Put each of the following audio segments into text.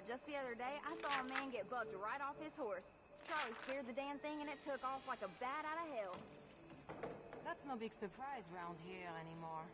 Just the other day, I saw a man get bucked right off his horse. Charlie scared the damn thing and it took off like a bat out of hell. That's no big surprise around here anymore.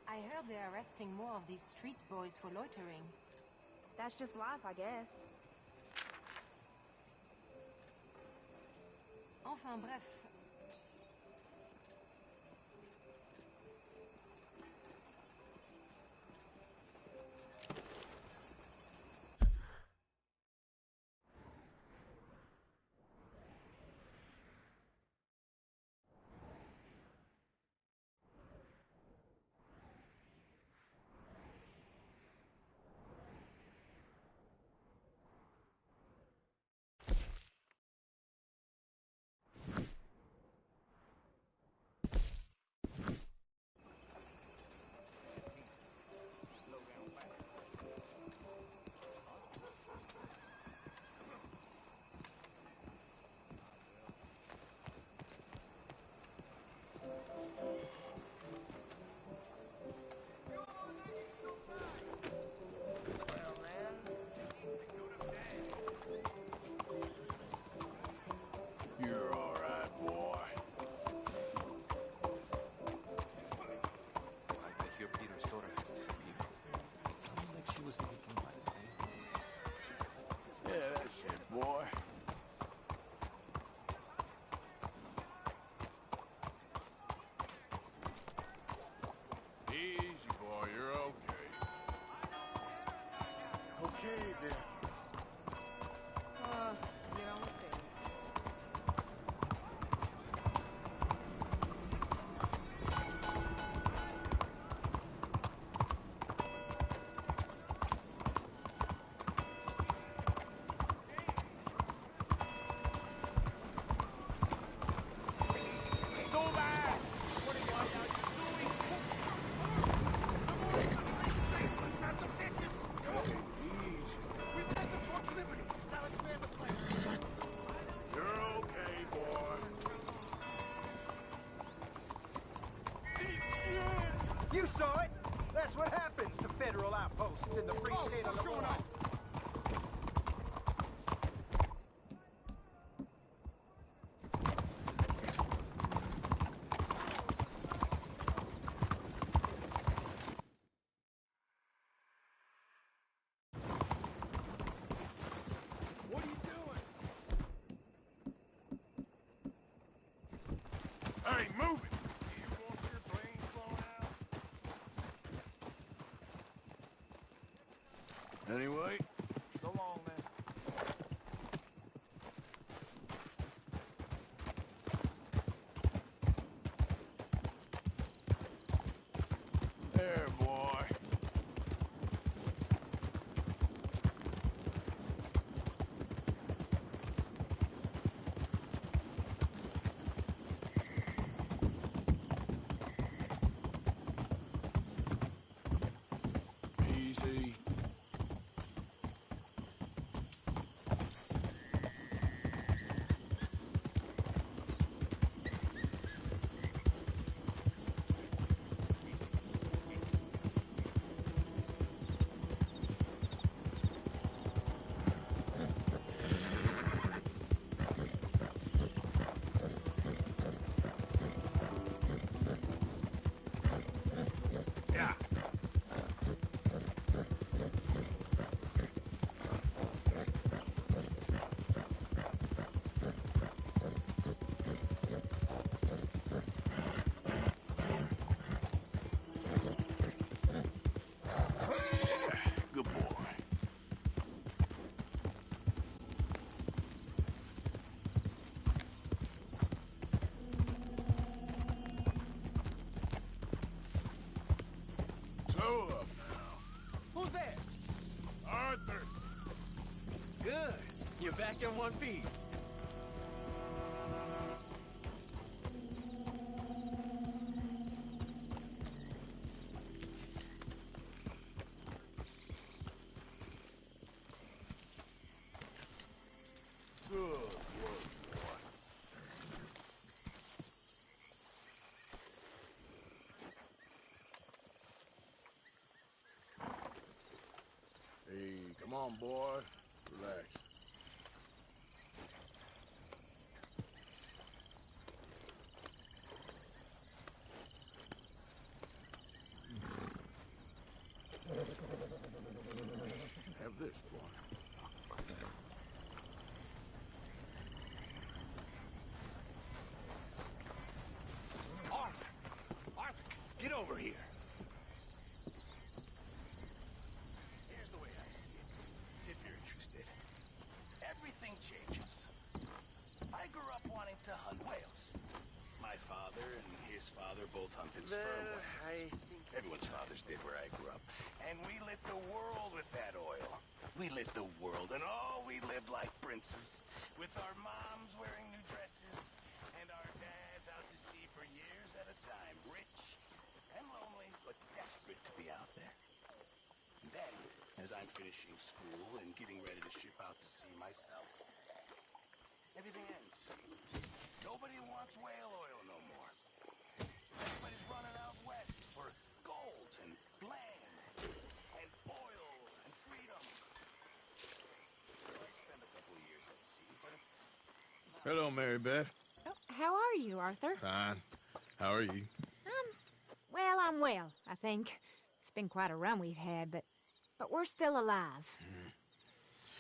I heard they're arresting more of these street boys for loitering. That's just life, I guess. Enfin bref. You're all right, boy. I hear Peter's daughter has disappeared. It sounded like she was leaving by the day. Yeah, that's it, boy. Easy, boy. You're okay. Okay, then. You're almost there. You're okay, boy. You saw it! That's what happens to federal outposts in the free state of the going on? What are you doing? Hey, move it! Do you want your brains blown out? Anyway, so long, man. There, boy. Easy. You're back in one piece. Good work, boy. Hey, come on, boy. Relax. Have this, boy. Arthur, get over here. Here's the way I see it, if you're interested. Everything changes. I grew up wanting to hunt whales. My father and his father both hunted sperm whales. Everyone's fathers did where I grew up. And we lit the world with that oil. We lit the world, and oh, we lived like princes. With our moms wearing new dresses, and our dads out to sea for years at a time. Rich and lonely, but desperate to be out there. And then, as I'm finishing school and getting ready to ship out to sea myself, everything ends. Nobody wants whale oil no more. Everybody's running out west for gold and land and oil and freedom. So I spent a couple of years at sea, but it's... Hello, Mary Beth. Oh, how are you, Arthur? Fine. How are you? Well, I'm well, I think. It's been quite a run we've had, but we're still alive.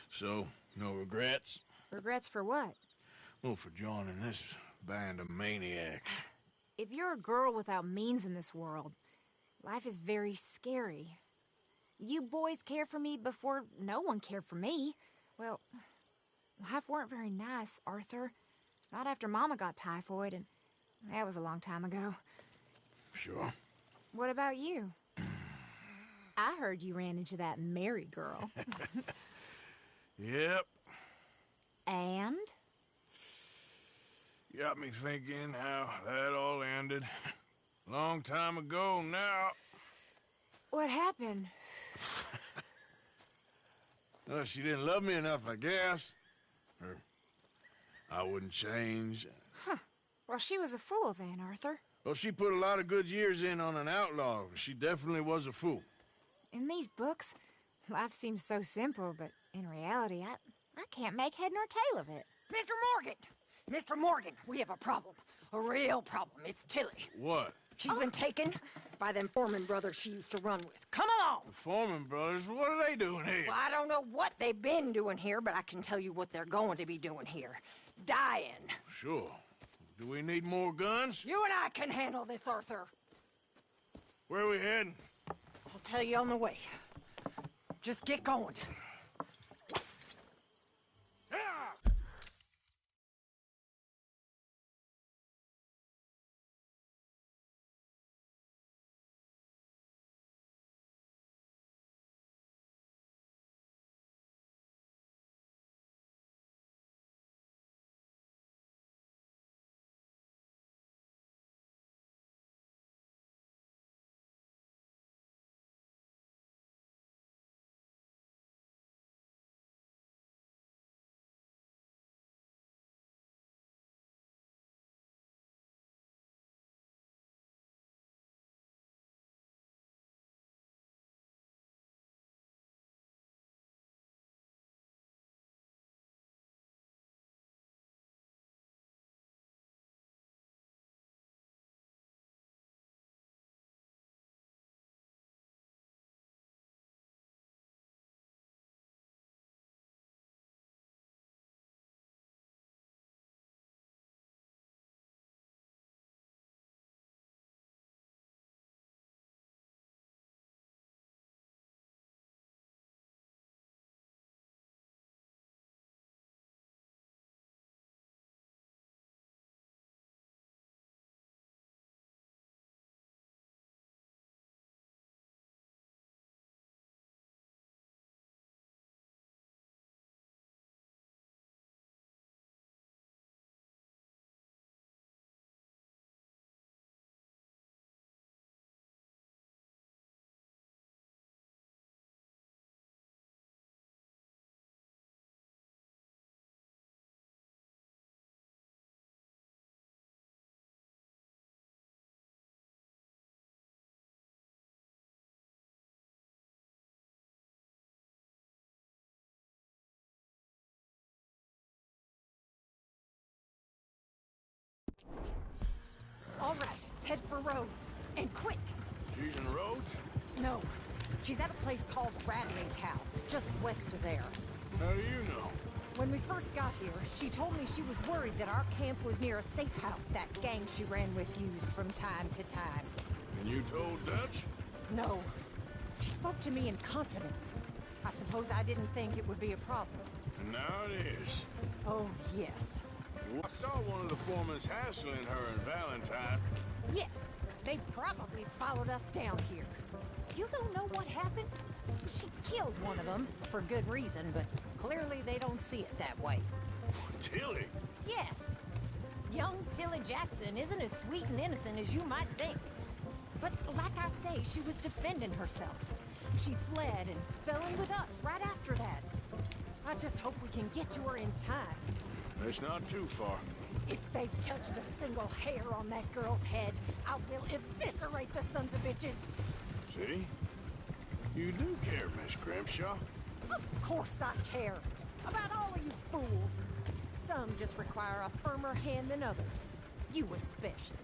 So, no regrets? Regrets for what? Well, for joining this band of maniacs. If you're a girl without means in this world, life is very scary. You boys cared for me before no one cared for me. Well, life weren't very nice, Arthur. Not after Mama got typhoid, and that was a long time ago. Sure. What about you? I heard you ran into that Mary girl. Yep. And? Got me thinking how that all ended. Long time ago now. What happened? Well, she didn't love me enough, I guess. Or I wouldn't change. Huh. Well, she was a fool then, Arthur. Well, she put a lot of good years in on an outlaw. She definitely was a fool. In these books, life seems so simple, but in reality, I can't make head nor tail of it. Mr. Morgan! Mr. Morgan, we have a problem. A real problem. It's Tilly. What? She's been taken by them Foreman brothers she used to run with. Come along! The Foreman brothers? What are they doing here? Well, I don't know what they've been doing here, but I can tell you what they're going to be doing here. Dying. Sure. Do we need more guns? You and I can handle this, Arthur. Where are we heading? I'll tell you on the way. Just get going. head for Rhodes. And quick! She's in Rhodes? No. She's at a place called Radley's house, just west of there. How do you know? When we first got here, she told me she was worried that our camp was near a safe house that gang she ran with used from time to time. And you told Dutch? No. She spoke to me in confidence. I suppose I didn't think it would be a problem. And now it is. Oh, yes. I saw one of the foremans hassling her and Valentine. Yes, they probably followed us down here. You don't know what happened? She killed one of them, for good reason, but clearly they don't see it that way. Tilly? Yes. Young Tilly Jackson isn't as sweet and innocent as you might think. But like I say, she was defending herself. She fled and fell in with us right after that. I just hope we can get to her in time. It's not too far. If they've touched a single hair on that girl's head, I will eviscerate the sons of bitches. See? You do care, Miss Grimshaw. Of course I care. About all of you fools. Some just require a firmer hand than others. You especially.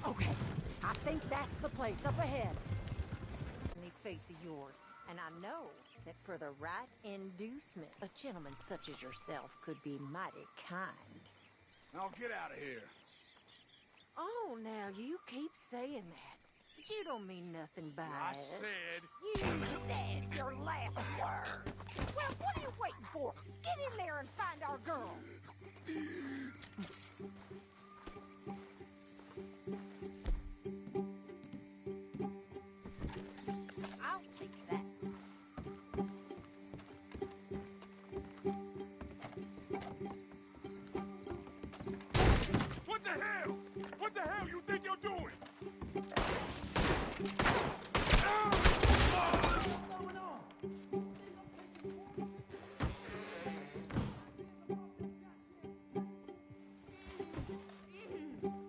Okay, I think that's the place up ahead. The face of yours, and I know that for the right inducement, a gentleman such as yourself could be mighty kind. Now get out of here. Oh, now you keep saying that. But you don't mean nothing by I it. said... You said your last word. Well, what are you waiting for? Get in there and find our girl. I'll take that. What the hell? What the hell you think you're doing?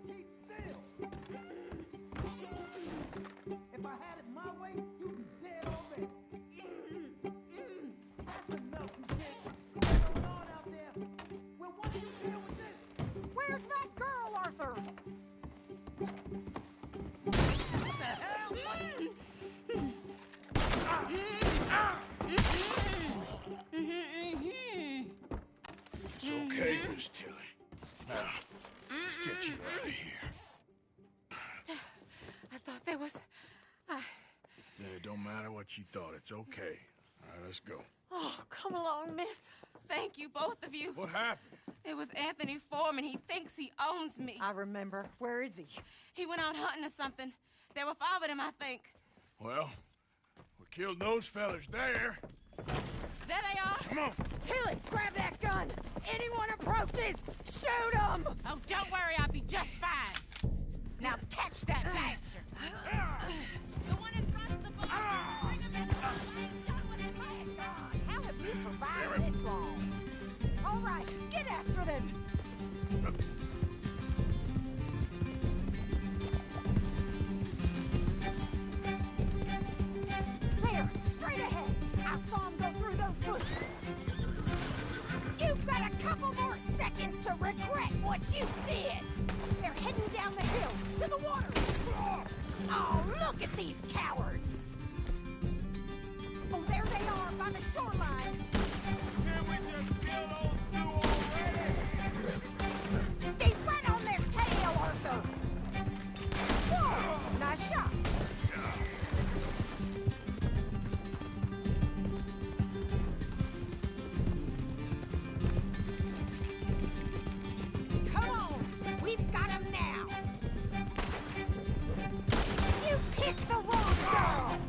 Keep still. If I had it my way, you'd be dead already. That's enough, you dick. What's going on out there? Will one of you deal with this? Where's that girl, Arthur? What the hell? It's okay, Miss Tilly. Now, let's get you out of here. I thought there was... It don't matter what you thought. It's okay. All right, let's go. Oh, come along, miss. Thank you, both of you. What happened? It was Anthony Foreman. He thinks he owns me. I remember. Where is he? He went out hunting or something. There were 5 of them, I think. Well, we killed those fellas there. There they are. Come on. Tilly, grab that gun! Anyone approaches, shoot them! Oh, don't worry. I'll be just fine. Now catch that bastard. The one in front of the boat. Bring him in. He's done with his last shot. How have you survived this long? All right, get after them! There, straight ahead. I saw him go through those bushes. You've got a couple more seconds to regret what you did. They're heading down the hill to the water. Oh, look at these cowards. Oh, there they are by the shoreline. Can't we just kill those 2 already? Stay right on their tail, Arthur. Whoa, nice shot. Come on, we've got him now. You picked the wrong girl.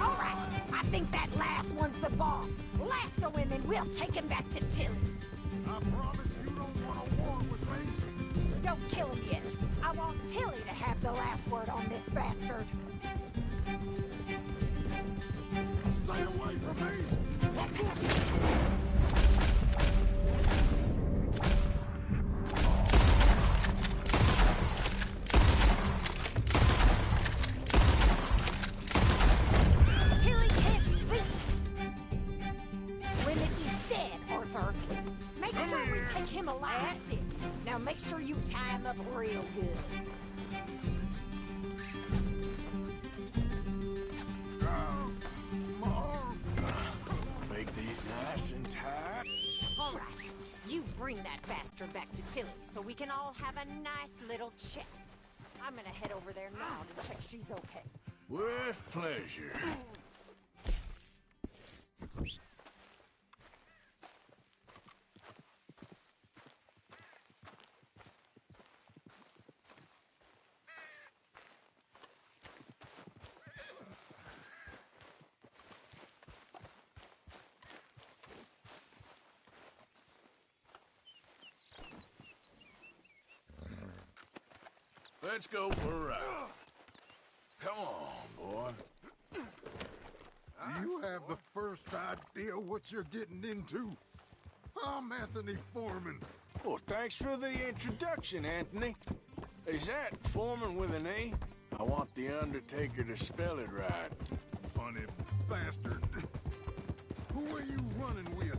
All right, I think that last one's the boss. Lasso him and we'll take him back to Tilly. I promise you don't want a war with me. Don't kill him yet. I want Tilly to have the last word on this bastard. Stay away from me. Tilly can't speak. Women is dead, Arthur. Make sure we take him alive. That's it. Now make sure you tie him up real good. Make these nice and tight. All right, you bring that bastard back to Tilly so we can all have a nice little chat. I'm gonna head over there now to check she's okay. With pleasure. Let's go for a ride. Come on, boy. You have the first idea what you're getting into? I'm Anthony Foreman. Well, thanks for the introduction, Anthony. Is that Foreman with an E? I want the Undertaker to spell it right. Funny bastard. Who are you running with?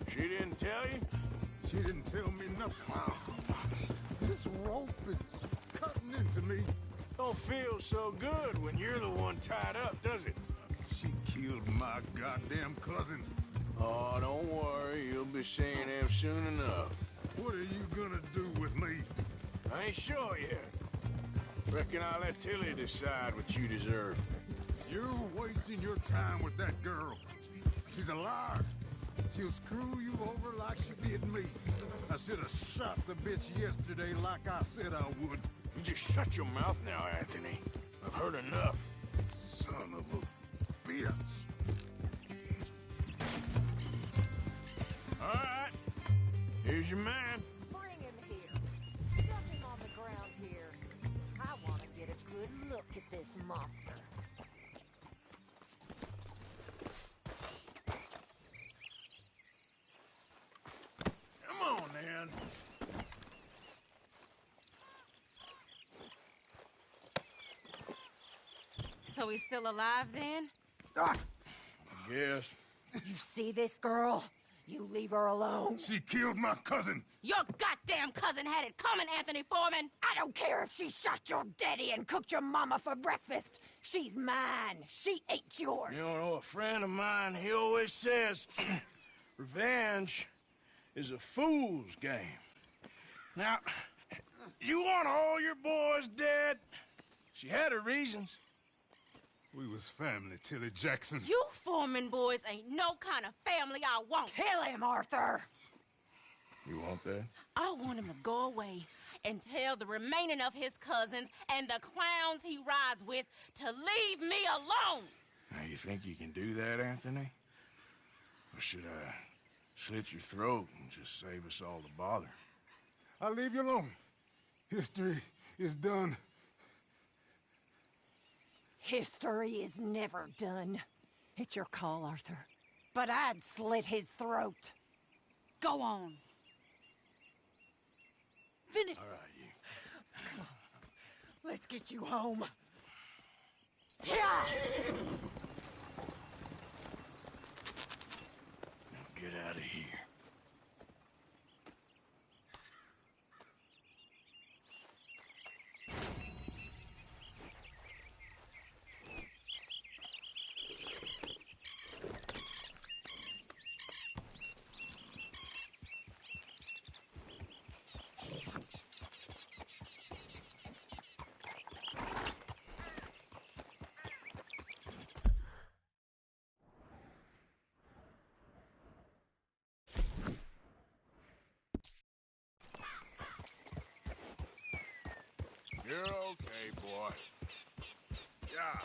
She didn't tell you? She didn't tell me nothing. This rope is cutting into me. Don't feel so good when you're the one tied up, does it? She killed my goddamn cousin. Oh, don't worry. You'll be seeing him soon enough. What are you gonna do with me? I ain't sure yet. Reckon I'll let Tilly decide what you deserve. You're wasting your time with that girl. She's a liar. She'll screw you over like she did me. I should have shot the bitch yesterday like I said I would. You just shut your mouth now, Anthony. I've heard enough. Son of a bitch. All right. Here's your man. Bring him here. Dump him on the ground here. I want to get a good look at this monster. Come on, then. So he's still alive then? I guess. You see this girl? You leave her alone. She killed my cousin. Your goddamn cousin had it coming, Anthony Foreman! I don't care if she shot your daddy and cooked your mama for breakfast. She's mine. She ain't yours. You know, a friend of mine, he always says, revenge is a fool's game. Now, you want all your boys dead? She had her reasons. We was family, Tilly Jackson. You Foreman boys ain't no kind of family I want. Kill him, Arthur. You want that? I want him to go away and tell the remaining of his cousins and the clowns he rides with to leave me alone. Now, you think you can do that, Anthony? Or should I slit your throat and just save us all the bother? I'll leave you alone. History is done. History is never done. It's your call, Arthur. But I'd slit his throat. Go on. Finish. All right, you. Let's get you home. Yeah! Now get out of here. You're okay, boy. Yeah.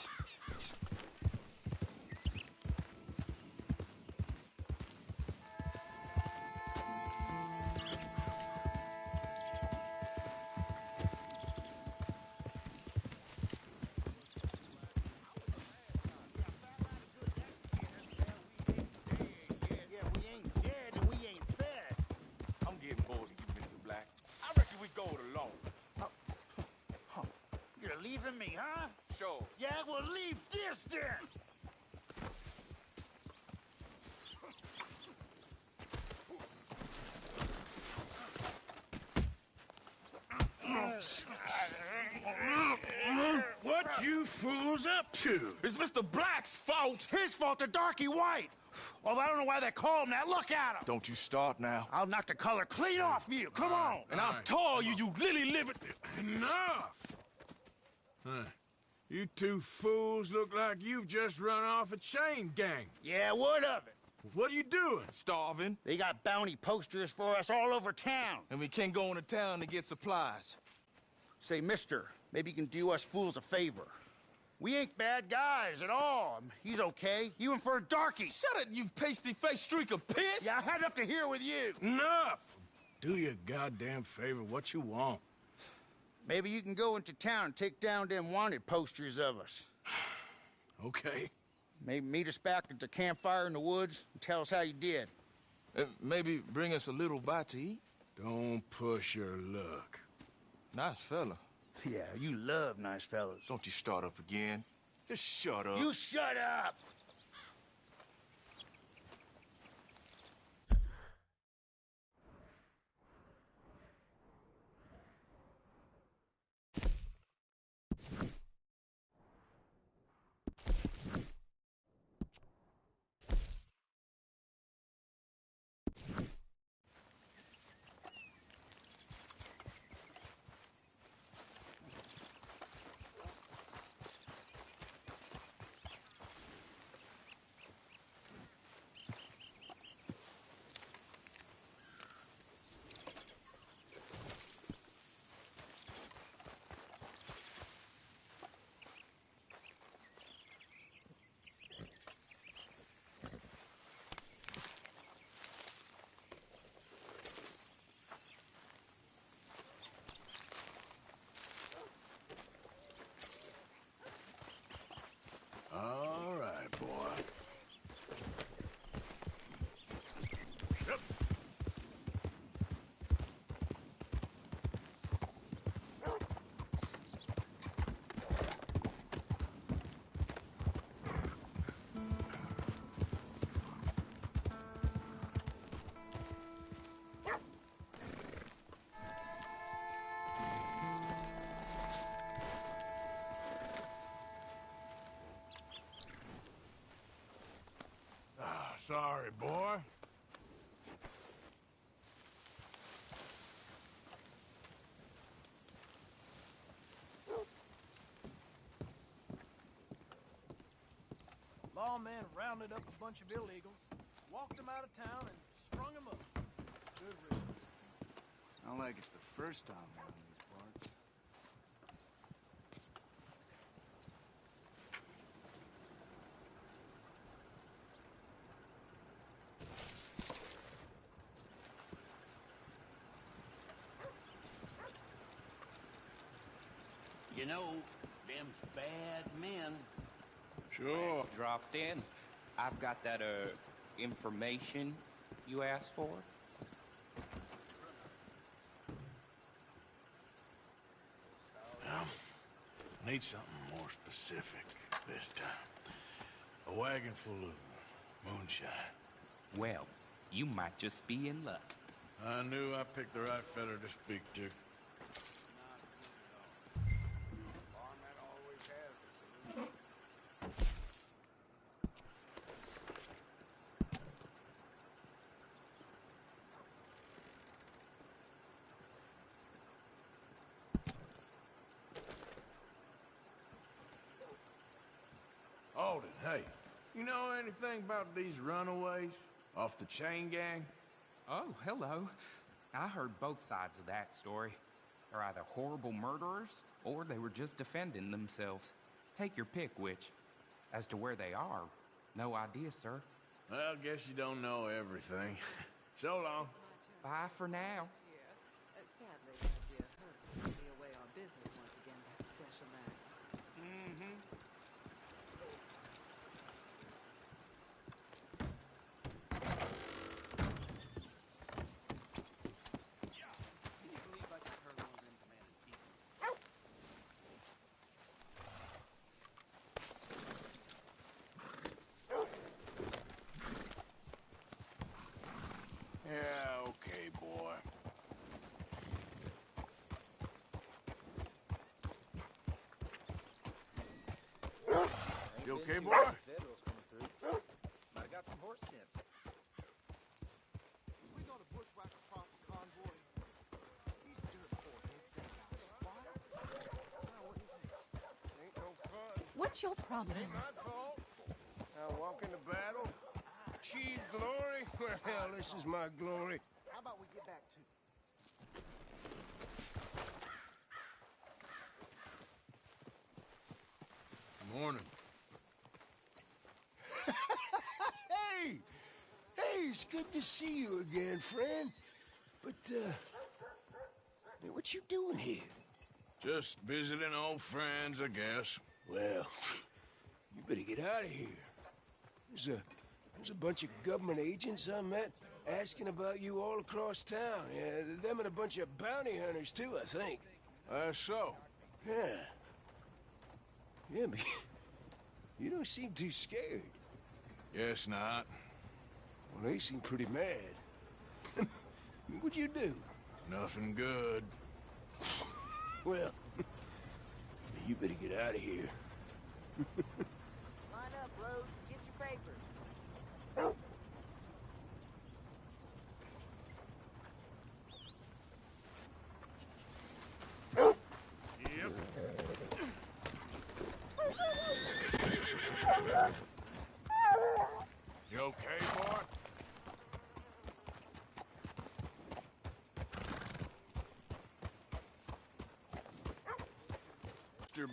Yeah, we ain't dead and we ain't fed. I'm getting bored of you, Mr. Black. I reckon we go it alone. You're leaving me, huh? Sure. Yeah, well, leave this then. fools up to? It's Mr. Black's fault. His fault, the darky white. Although I don't know why they call him that. Look at him. Don't you start now. I'll knock the color clean off you. Come on. And I'll tell you, you lily-livered... Enough! Huh. You two fools look like you've just run off a chain gang. Yeah, what of it? What are you doing? Starving. They got bounty posters for us all over town. And we can't go into town to get supplies. Say, mister, maybe you can do us fools a favor. We ain't bad guys at all. He's okay. Even for a darky. Shut it, you pasty-faced streak of piss! Yeah, I had up to here with you. Enough! Do you a goddamn favor what you want. Maybe you can go into town and take down them wanted posters of us. Okay. Maybe meet us back at the campfire in the woods and tell us how you did. Maybe bring us a little bite to eat. Don't push your luck. Nice fella. Yeah, you love nice fellas. Don't you start up again. Just shut up. You shut up! All right, boy. Yep. Sorry, boy. Lawmen rounded up a bunch of illegals, walked them out of town, and strung them up. Good riddance. Not like it's the first time around these parts. You know, them's bad men. Sure. Dropped in. I've got that, information you asked for. Need something more specific this time. A wagon full of moonshine. Well, you might just be in luck. I knew I picked the right fella to speak to. Alden, hey, you know anything about these runaways off the chain gang? Oh, hello. I heard both sides of that story. They're either horrible murderers, or they were just defending themselves. Take your pick, which. As to where they are, no idea, sir. Well, guess you don't know everything. So long. Bye for now. Sadly, my dear husband will be away on business once again that special night. Mm-hmm. Can you believe I just heard one of them demanded pieces? Yeah, okay, boy. You okay, boy? Federals coming through. Might have got some horse sense. We got a bushwhacker convoy. These dirt poor hicks ain't got a spot. Now, what do you think? Ain't no fun. What's your problem? Ain't my fault. I walk into battle, achieve glory. Well, this is my glory. How about we get back to Morning. Hey! Hey, it's good to see you again, friend. But, what you doing here? Just visiting old friends, I guess. Well, you better get out of here. There's a bunch of government agents I met asking about you all across town. Yeah, them and a bunch of bounty hunters, too, I think. That's so. Yeah. Yeah, but you don't seem too scared. Guess not. Well, they seem pretty mad. What'd you do? Nothing good. Well, you better get out of here. Line up, Rhodes. Get your papers. Yep. You okay, boy?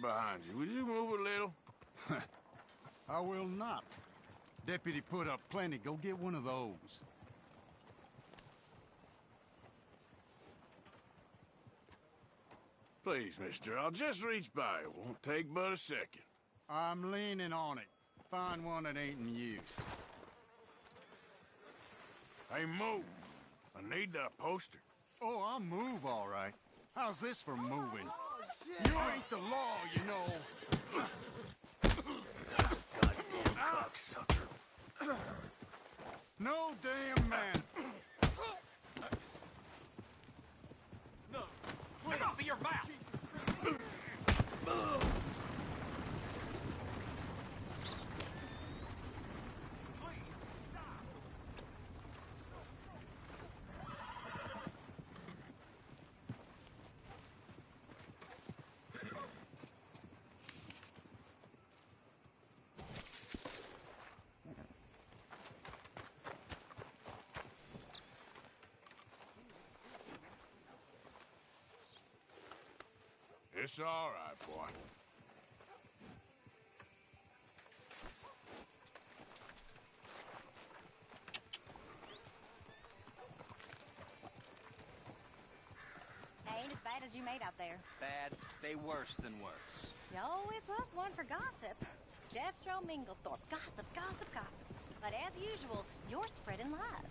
Behind you. Would you move a little? I will not. Deputy put up plenty. Go get one of those. Please, mister, I'll just reach by. It won't take but a second. I'm leaning on it. Find one that ain't in use. Hey, move. I need that poster. Oh, I'll move all right. How's this for moving? You ain't the law, you know. Goddamn cocksucker. No damn man. Get off of your back! It's all right, boy. Ain't as bad as you made out there. Bad, they worse than worse. You always was one for gossip. Jethro Minglethorpe. Gossip, gossip, gossip. But as usual, you're spreading lies.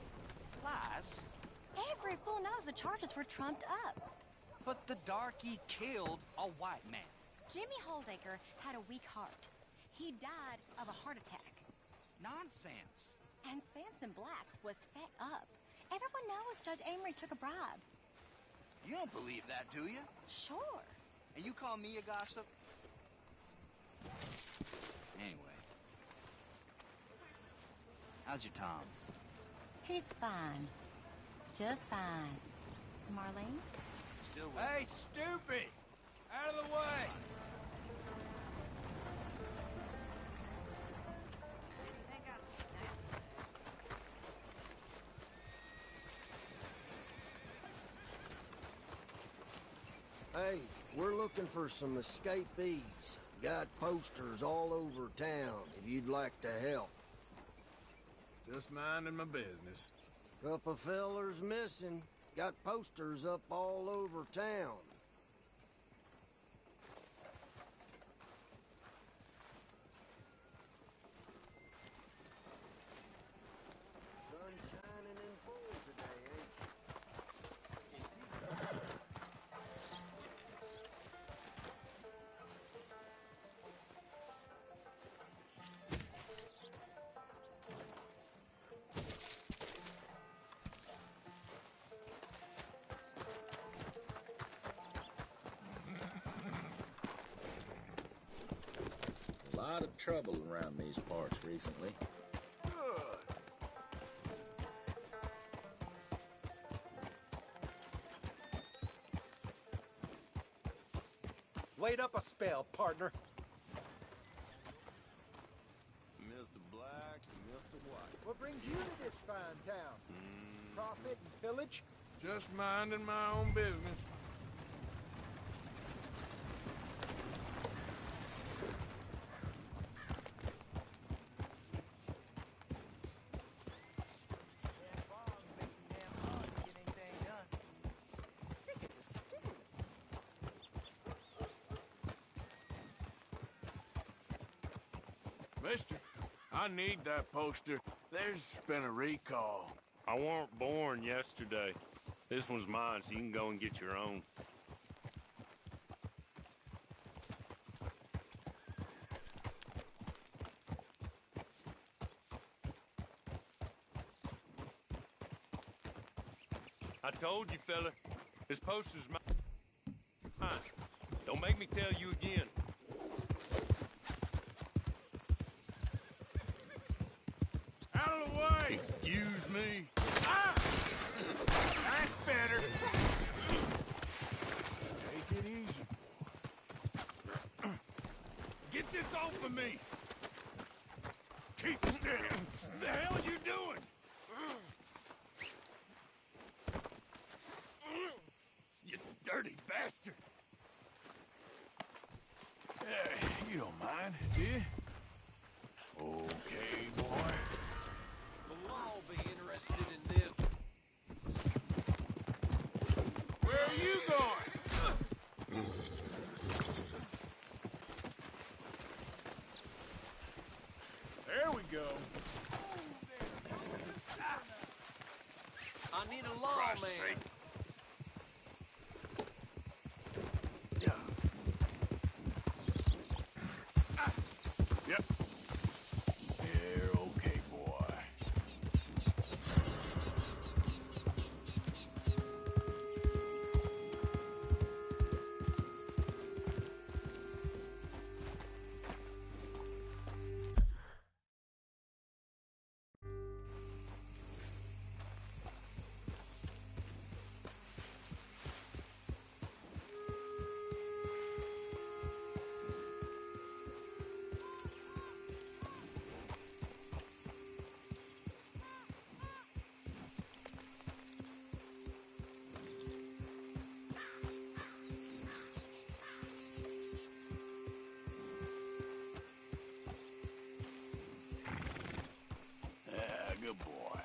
Lies? Every fool knows the charges were trumped up. But the darky killed a white man. Jimmy Holdacre had a weak heart. He died of a heart attack. Nonsense. And Samson Black was set up. Everyone knows Judge Amory took a bribe. You don't believe that, do you? Sure. And you call me a gossip? Anyway. How's your Tom? He's fine. Just fine. Marlene? Still with Hey, stupid! Out of the way! Hey, we're looking for some escapees. Got posters all over town if you'd like to help. Just minding my business. Couple fellers missing. Got posters up all over town. Sun shining in full today, ain't lot of trouble around these parts recently. Good. Wait up a spell, partner. Mr. Black, Mr. White. What brings you to this fine town? Profit and pillage? Just minding my own business. Mister, I need that poster. There's been a recall. I weren't born yesterday. This one's mine, so you can go and get your own. I told you, fella. This poster's mine. Don't make me tell you again. Out of the way! Excuse me. Ah! That's better. Take it easy. Get this off of me! Keep still! The hell you doing? You dirty bastard! You don't mind, do you? Okay, boy. We'll all be interested in this. Where are you going? There we go. I need a lawman. Christ's sake. Yep. There, okay, boy. Good boy.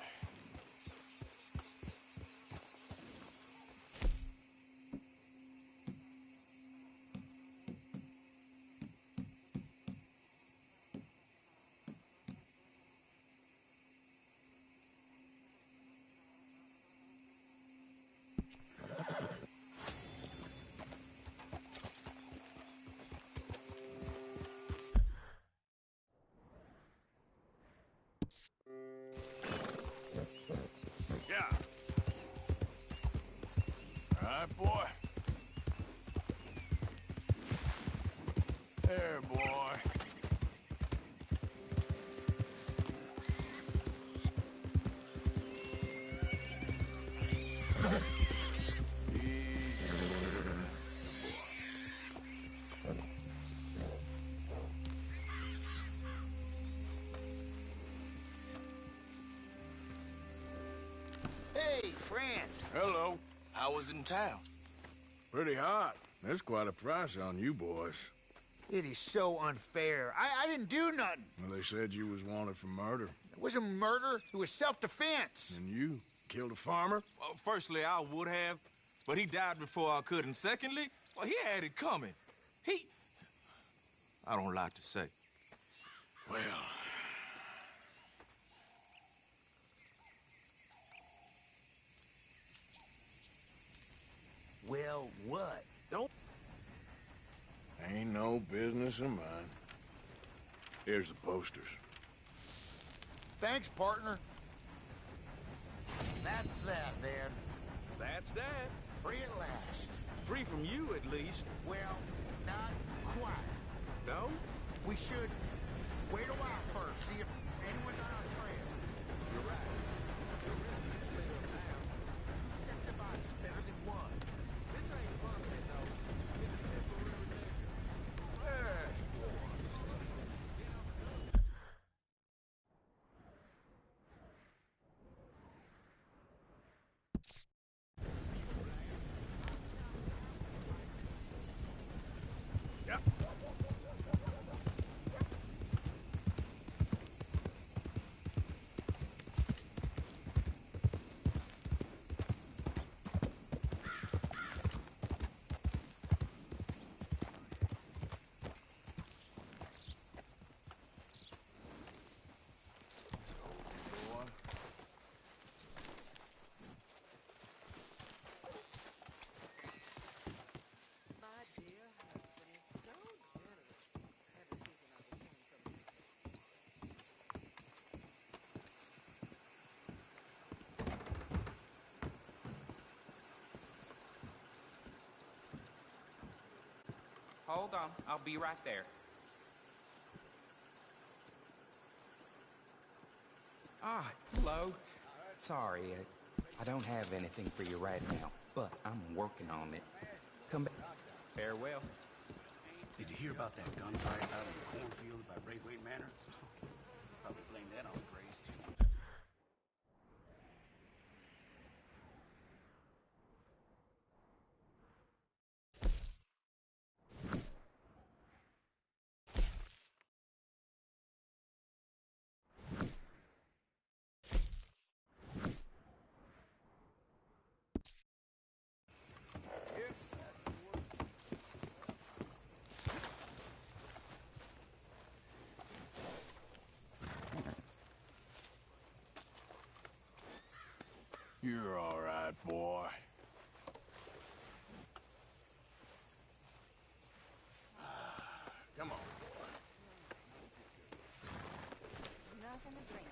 Yeah. All right, boy. There, boy. Hey, friend. Hello. How was it in town? Pretty hot. That's quite a price on you boys. It is so unfair. I didn't do nothing. Well, they said you was wanted for murder. It wasn't murder. It was self-defense. And you killed a farmer? Well, firstly, I would have, but he died before I could. And secondly, well, he had it coming. I don't like to say. Well... Well, what? Don't... Ain't no business of mine. Here's the posters. Thanks, partner. That's that, then. That's that. Free at last. Free from you, at least. Well, not quite. No? We should Wait a while first, see if anyone's on our trail. You're right. The risk is split up now. Steps about is better than one. This ain't bumping, though. It's a temporary measure. Yes, boy. Hold on, I'll be right there. Ah, hello. Sorry, I don't have anything for you right now, but I'm working on it. Come back. Farewell. Did you hear about that gunfight out in the cornfield by Braithwaite Manor? Probably blame that on the Grays, too. You're all right, boy. Come on. Nothing to drink,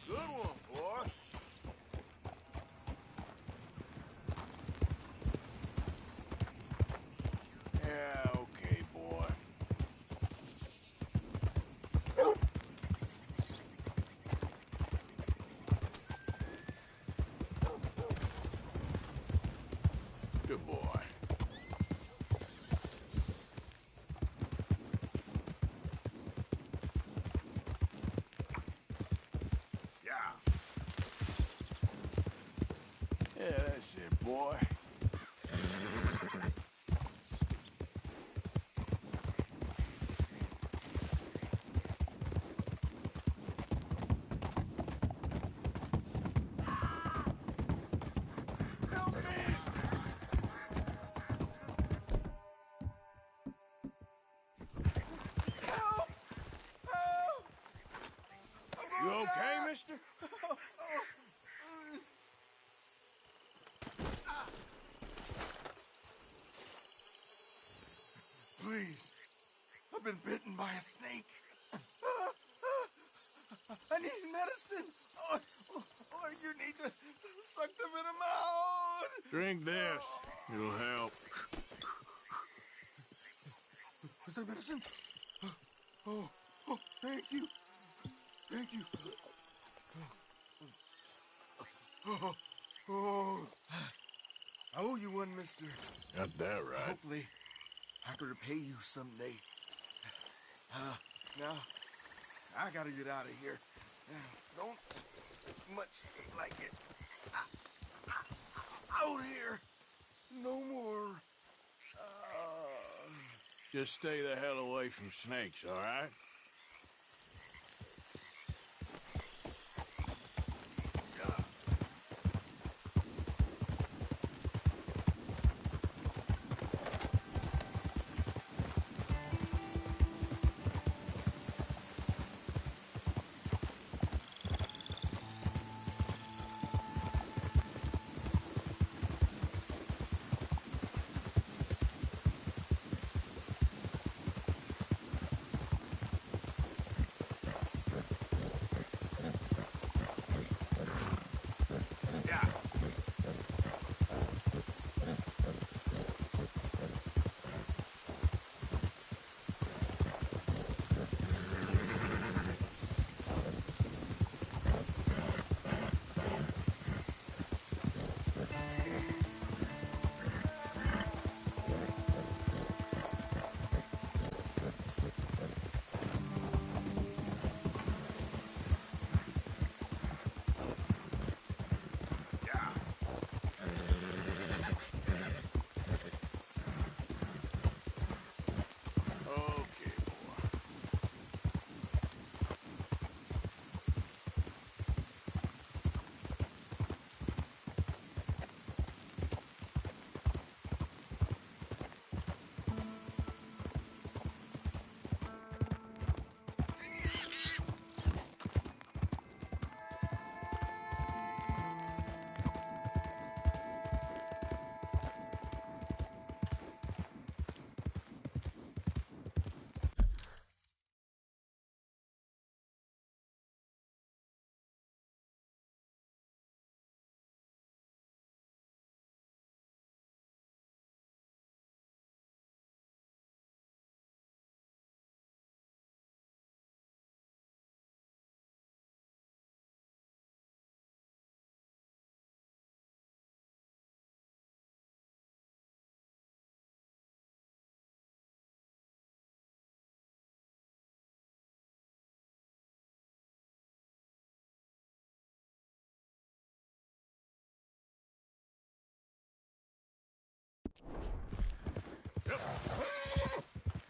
Good one, boy. Yeah, okay, boy. Good boy. Yeah, that's it, boy. You okay, mister? Please. I've been bitten by a snake. I need medicine. Or you need to suck the venom out. Drink this. It'll help. Is that medicine? Oh, thank you. Thank you. Oh. I owe you one, mister. Got that right. Hopefully, I can repay you someday. Now, I gotta get out of here. Don't much like it. Out here. No more. Just stay the hell away from snakes, all right?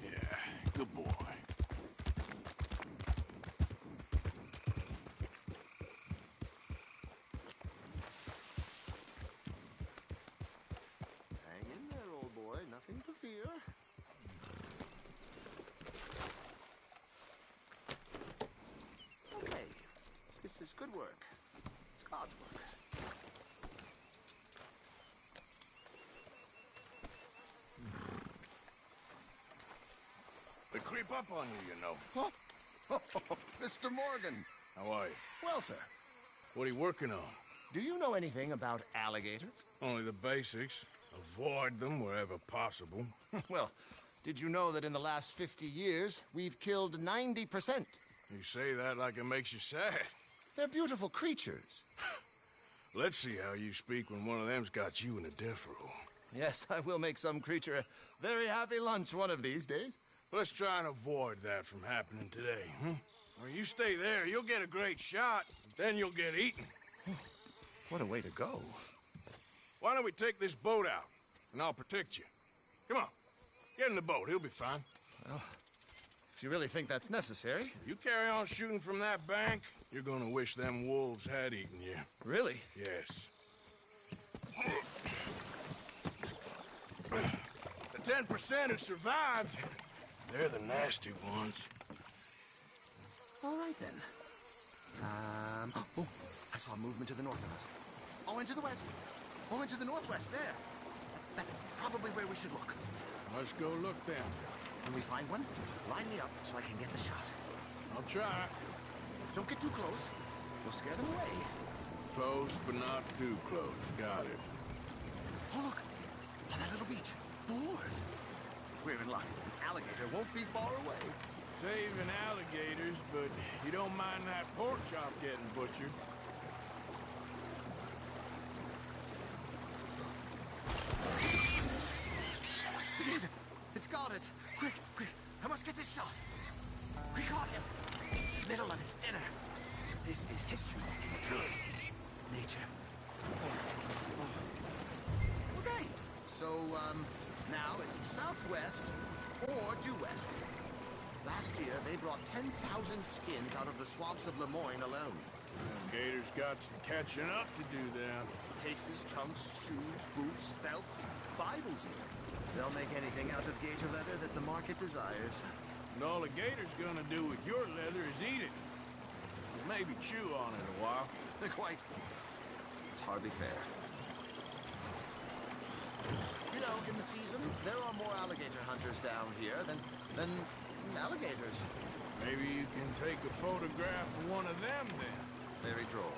Yeah, good boy. Hang in there, old boy. Nothing to fear. Okay. This is good work. It's God's work. They creep up on you, you know. Oh, Mr. Morgan. How are you? Well, sir. What are you working on? Do you know anything about alligators? Only the basics. Avoid them wherever possible. Well, did you know that in the last 50 years, we've killed 90%? You say that like it makes you sad. They're beautiful creatures. Let's see how you speak when one of them's got you in a death row. Yes, I will make some creature a very happy lunch one of these days. Let's try and avoid that from happening today, huh? When you stay there, you'll get a great shot, then you'll get eaten. What a way to go. Why don't we take this boat out, and I'll protect you. Come on, get in the boat, he'll be fine. Well, if you really think that's necessary. You carry on shooting from that bank, you're gonna wish them wolves had eaten you. Really? Yes. The 10% who survived, they're the nasty ones. All right, then. Oh, I saw movement to the north of us. Oh, and to the west. Oh, and to the northwest, there. That's probably where we should look. Let's go look then. When we find one, line me up so I can get the shot. I'll try. Don't get too close. You'll scare them away. Close, but not too close. Got it. Oh, look. On that little beach. Boars. If we're in luck, an alligator won't be far away. Saving alligators, but you don't mind that pork chop getting butchered. The gator! It's got it! Quick, quick! I must get this shot! We caught him! Middle of his dinner! This is history making good. Nature. Okay, so, now it's southwest or due west. Last year, they brought 10,000 skins out of the swamps of Lemoyne alone. Gators got some catching up to do then. Cases, trunks, shoes, boots, belts, Bibles even. They'll make anything out of gator leather that the market desires. And all a gator's gonna do with your leather is eat it. Maybe chew on it a while. Quite. It's hardly fair. You know, in the season, there are more alligator hunters down here than alligators. Maybe you can take a photograph of one of them then. Very droll.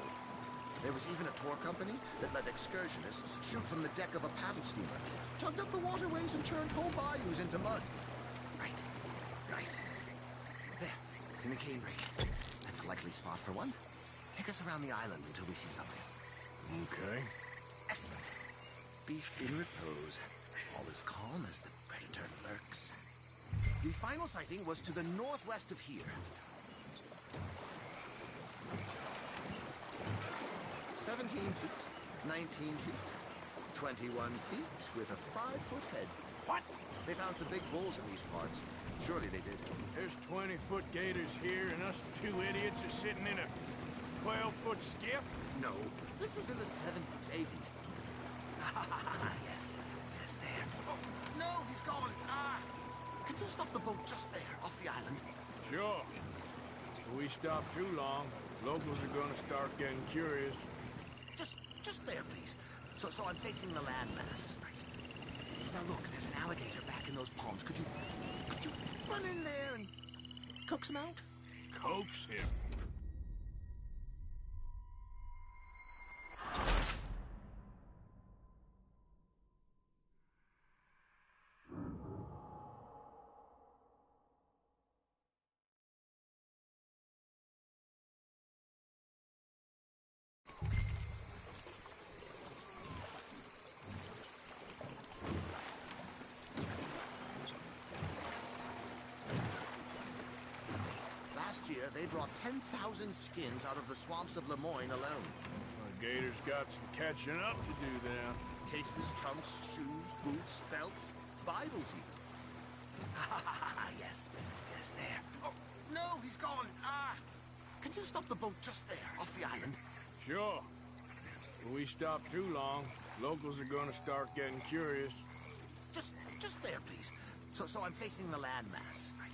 There was even a tour company that let excursionists shoot from the deck of a paddle steamer, chugged up the waterways and turned whole bayous into mud. Right. There, in the canebrake. That's a likely spot for one. Take us around the island until we see something. Okay. Excellent. Beast in repose. All is calm as the predator lurks. The final sighting was to the northwest of here. 17 feet, 19 feet, 21 feet with a 5-foot head. What? They found some big bulls in these parts. Surely they did. There's 20-foot gators here, and us two idiots are sitting in a 12-foot skiff? No, this is in the 70s, 80s. Yes, there. Oh, no, he's gone. Could you stop the boat just there, off the island? Sure. If we stop too long, locals are gonna start getting curious. Just there, please. So I'm facing the landmass. Now look, there's an alligator back in those palms. Could you run in there and coax him out? Coax him? Last year, they brought 10,000 skins out of the swamps of Lemoyne alone. The gators got some catching up to do then. Cases, trunks, shoes, boots, belts, Bibles even. Yes, yes, there. Oh, no, he's gone. Can you stop the boat just there, off the island? Sure. If we stop too long, locals are gonna start getting curious. Just there, please. So I'm facing the landmass. Right.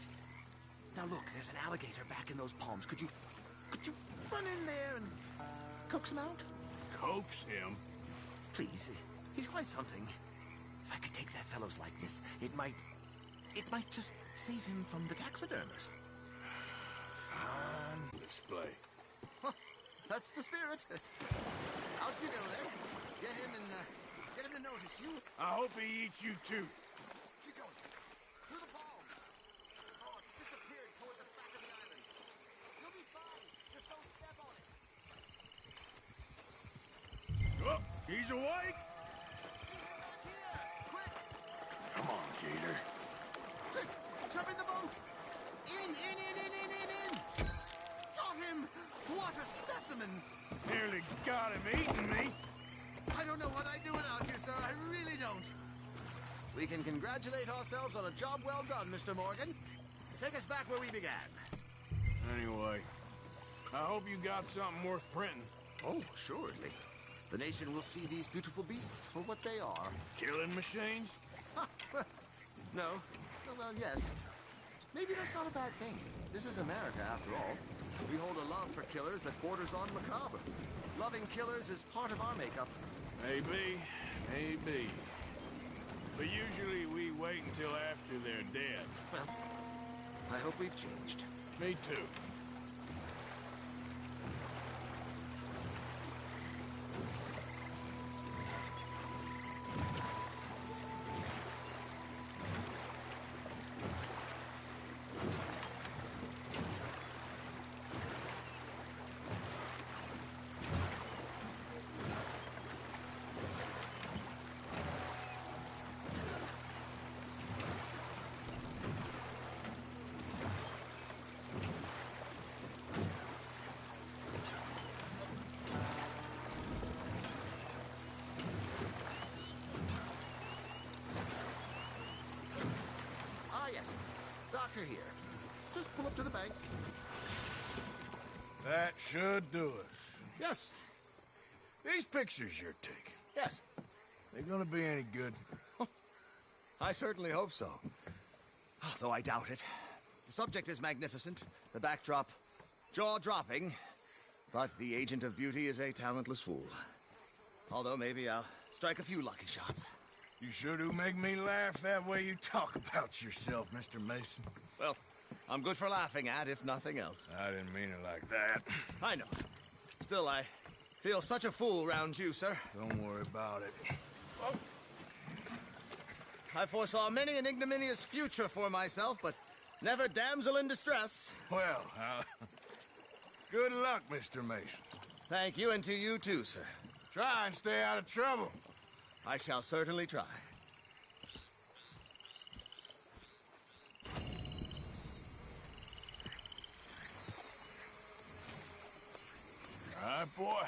Now look, there's an alligator back in those palms. Could you run in there and coax him out? Coax him? Please, he's quite something. If I could take that fellow's likeness, it might just save him from the taxidermist. Fine display. Huh, that's the spirit. Out you go there. Get him to notice you. I hope he eats you too. Keep going. Through the palms. Oh, it disappeared toward the back of the island. You'll be fine. Just don't step on it. Oh, he's awake. Come on, Gator. Quick, jump in the boat. In. Got him. What a specimen. Nearly got him eating me. I don't know what I'd do without you, sir. I really don't. We can congratulate ourselves on a job well done, Mr. Morgan. Take us back where we began. Anyway, I hope you got something worth printing. Oh, assuredly. The nation will see these beautiful beasts for what they are. Killing machines? No. Well, yes. Maybe that's not a bad thing. This is America, after all. We hold a love for killers that borders on macabre. Loving killers is part of our makeup. Maybe. But usually we wait until after they're dead. Well, I hope we've changed. Me too. Doctor here. Just pull up to the bank. That should do us. Yes. These pictures you're taking. Yes. They gonna be any good? I certainly hope so. Though I doubt it. The subject is magnificent. The backdrop, jaw-dropping. But the agent of beauty is a talentless fool. Although maybe I'll strike a few lucky shots. You sure do make me laugh that way you talk about yourself, Mr. Mason. Well, I'm good for laughing at, if nothing else. I didn't mean it like that. I know. Still, I feel such a fool round you, sir. Don't worry about it. Oh. I foresaw many an ignominious future for myself, but never damsel in distress. Well, good luck, Mr. Mason. Thank you, and to you too, sir. Try and stay out of trouble. I shall certainly try. All right, boy.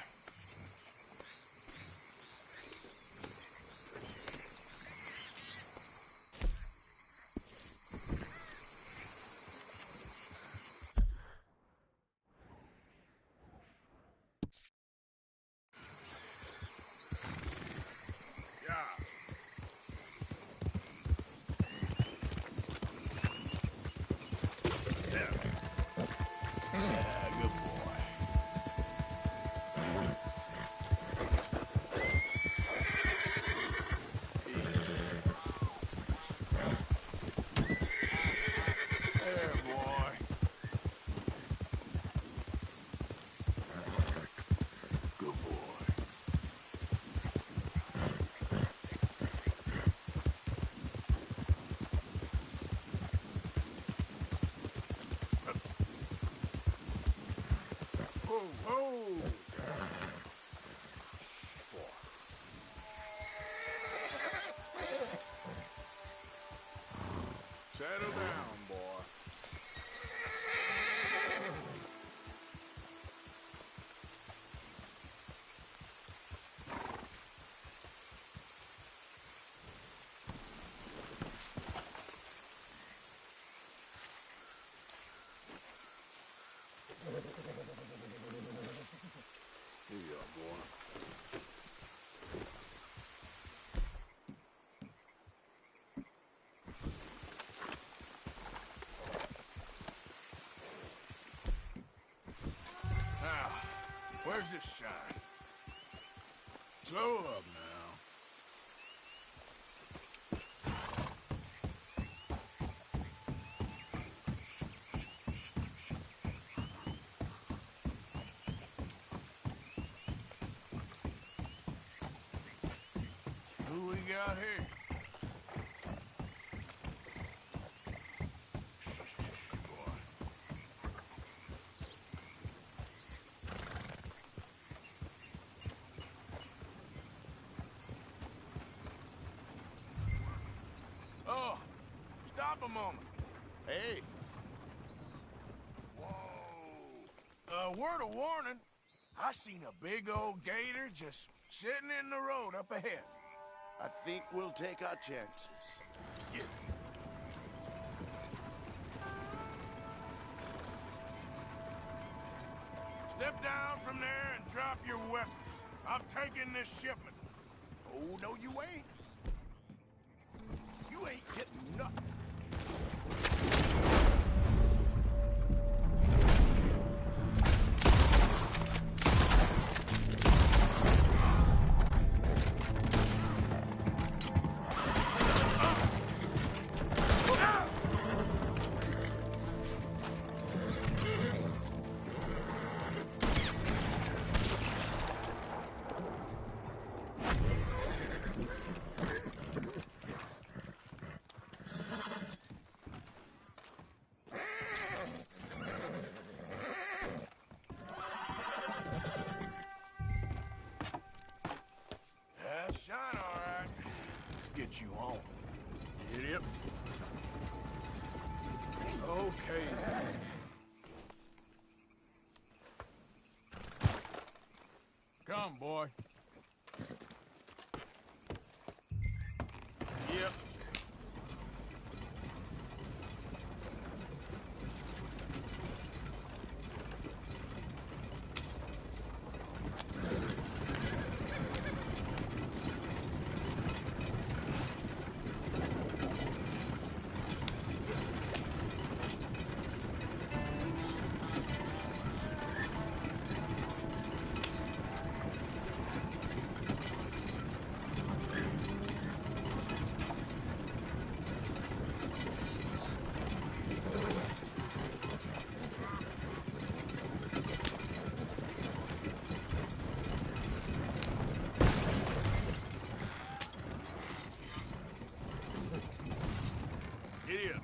Settle down, boy. Where's this sign? Slow up now. Who we got here? Oh, stop a moment. Hey. Whoa. Word of warning. I seen a big old gator just sitting in the road up ahead. I think we'll take our chances. Yeah. Step down from there and drop your weapons. I'm taking this shipment. Oh, no, you ain't. You ain't getting nothing. Shine, all right. Let's get you home. Idiot. Okay, then. Come, boy. Yep. Idiot.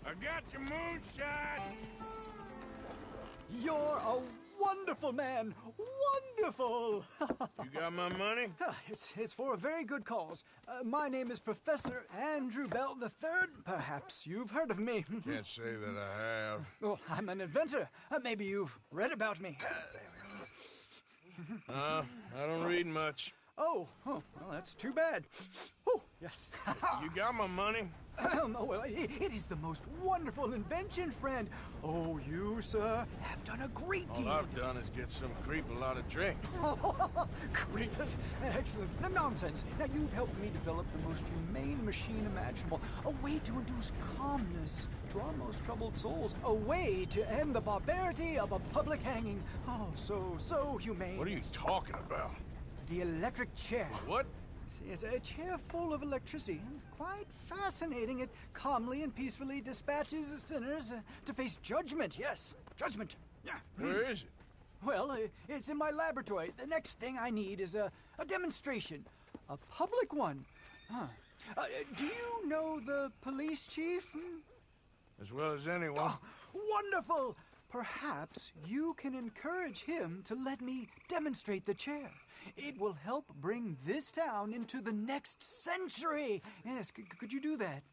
I got your moonshine! You're a wonderful man! Wonderful! You got my money? It's for a very good cause. My name is Professor Andrew Bell III. Perhaps you've heard of me. Can't say that I have. Well, I'm an inventor. Maybe you've read about me. I don't read much. Oh, well, that's too bad. Oh, yes. You got my money? Oh, well, it is the most wonderful invention, friend. Oh, you, sir, have done a great deed. All I've done is get some creep a lot of drink. Creepers. Excellent. No, nonsense. Now, you've helped me develop the most humane machine imaginable. A way to induce calmness to our most troubled souls. A way to end the barbarity of a public hanging. Oh, so humane. What are you talking about? The electric chair. What? See, it's a chair full of electricity. Quite fascinating. It calmly and peacefully dispatches the sinners to face judgment. Yes, judgment. Yeah. Where is it? Well, it's in my laboratory. The next thing I need is a demonstration. A public one? Huh. Do you know the police chief? As well as anyone. Oh, wonderful! Perhaps you can encourage him to let me demonstrate the chair. It will help bring this town into the next century. Yes, could you do that?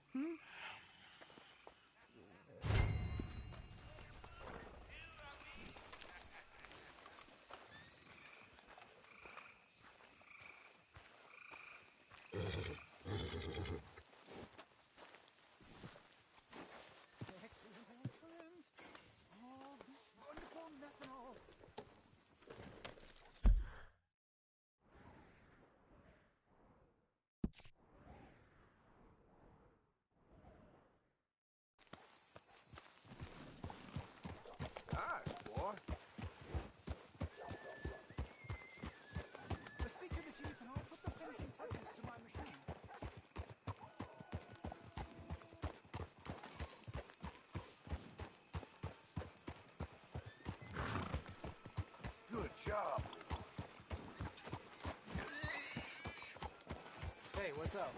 Nice, boy. Speak to the chief and I'll put the finishing touches to my machine. Good job. Hey, what's up?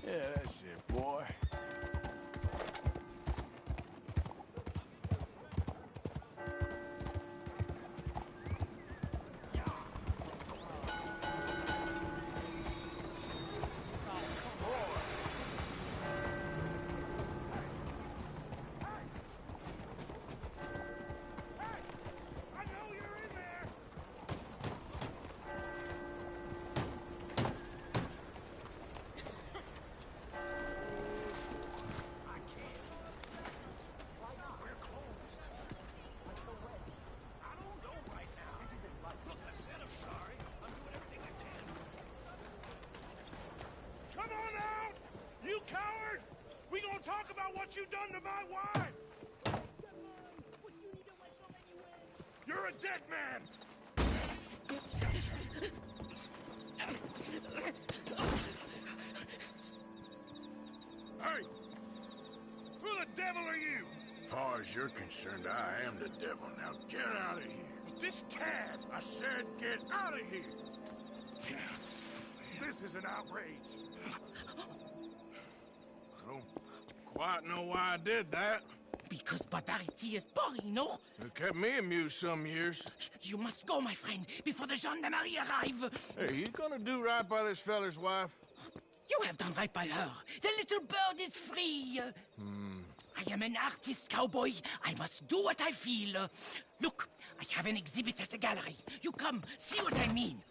Yeah, that's it, boy. Come on out! You coward! We gonna talk about what you done to my wife! You're a dead man! Hey! Who the devil are you? Far as you're concerned, I am the devil. Now get out of here. This cad! I said get out of here. This is an outrage. I don't quite know why I did that. Because barbarity is boring, no? It kept me amused some years. You must go, my friend, before the gendarmerie arrive. Hey, you gonna do right by this feller's wife? You have done right by her. The little bird is free. I am an artist, cowboy. I must do what I feel. Look, I have an exhibit at the gallery. You come, see what I mean.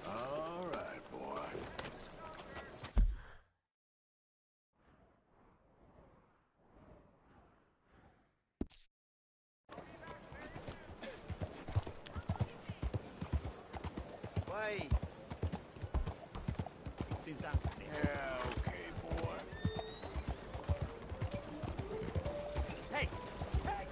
All right, boy. Wait. Since Yeah, okay, boy. Hey! Hey!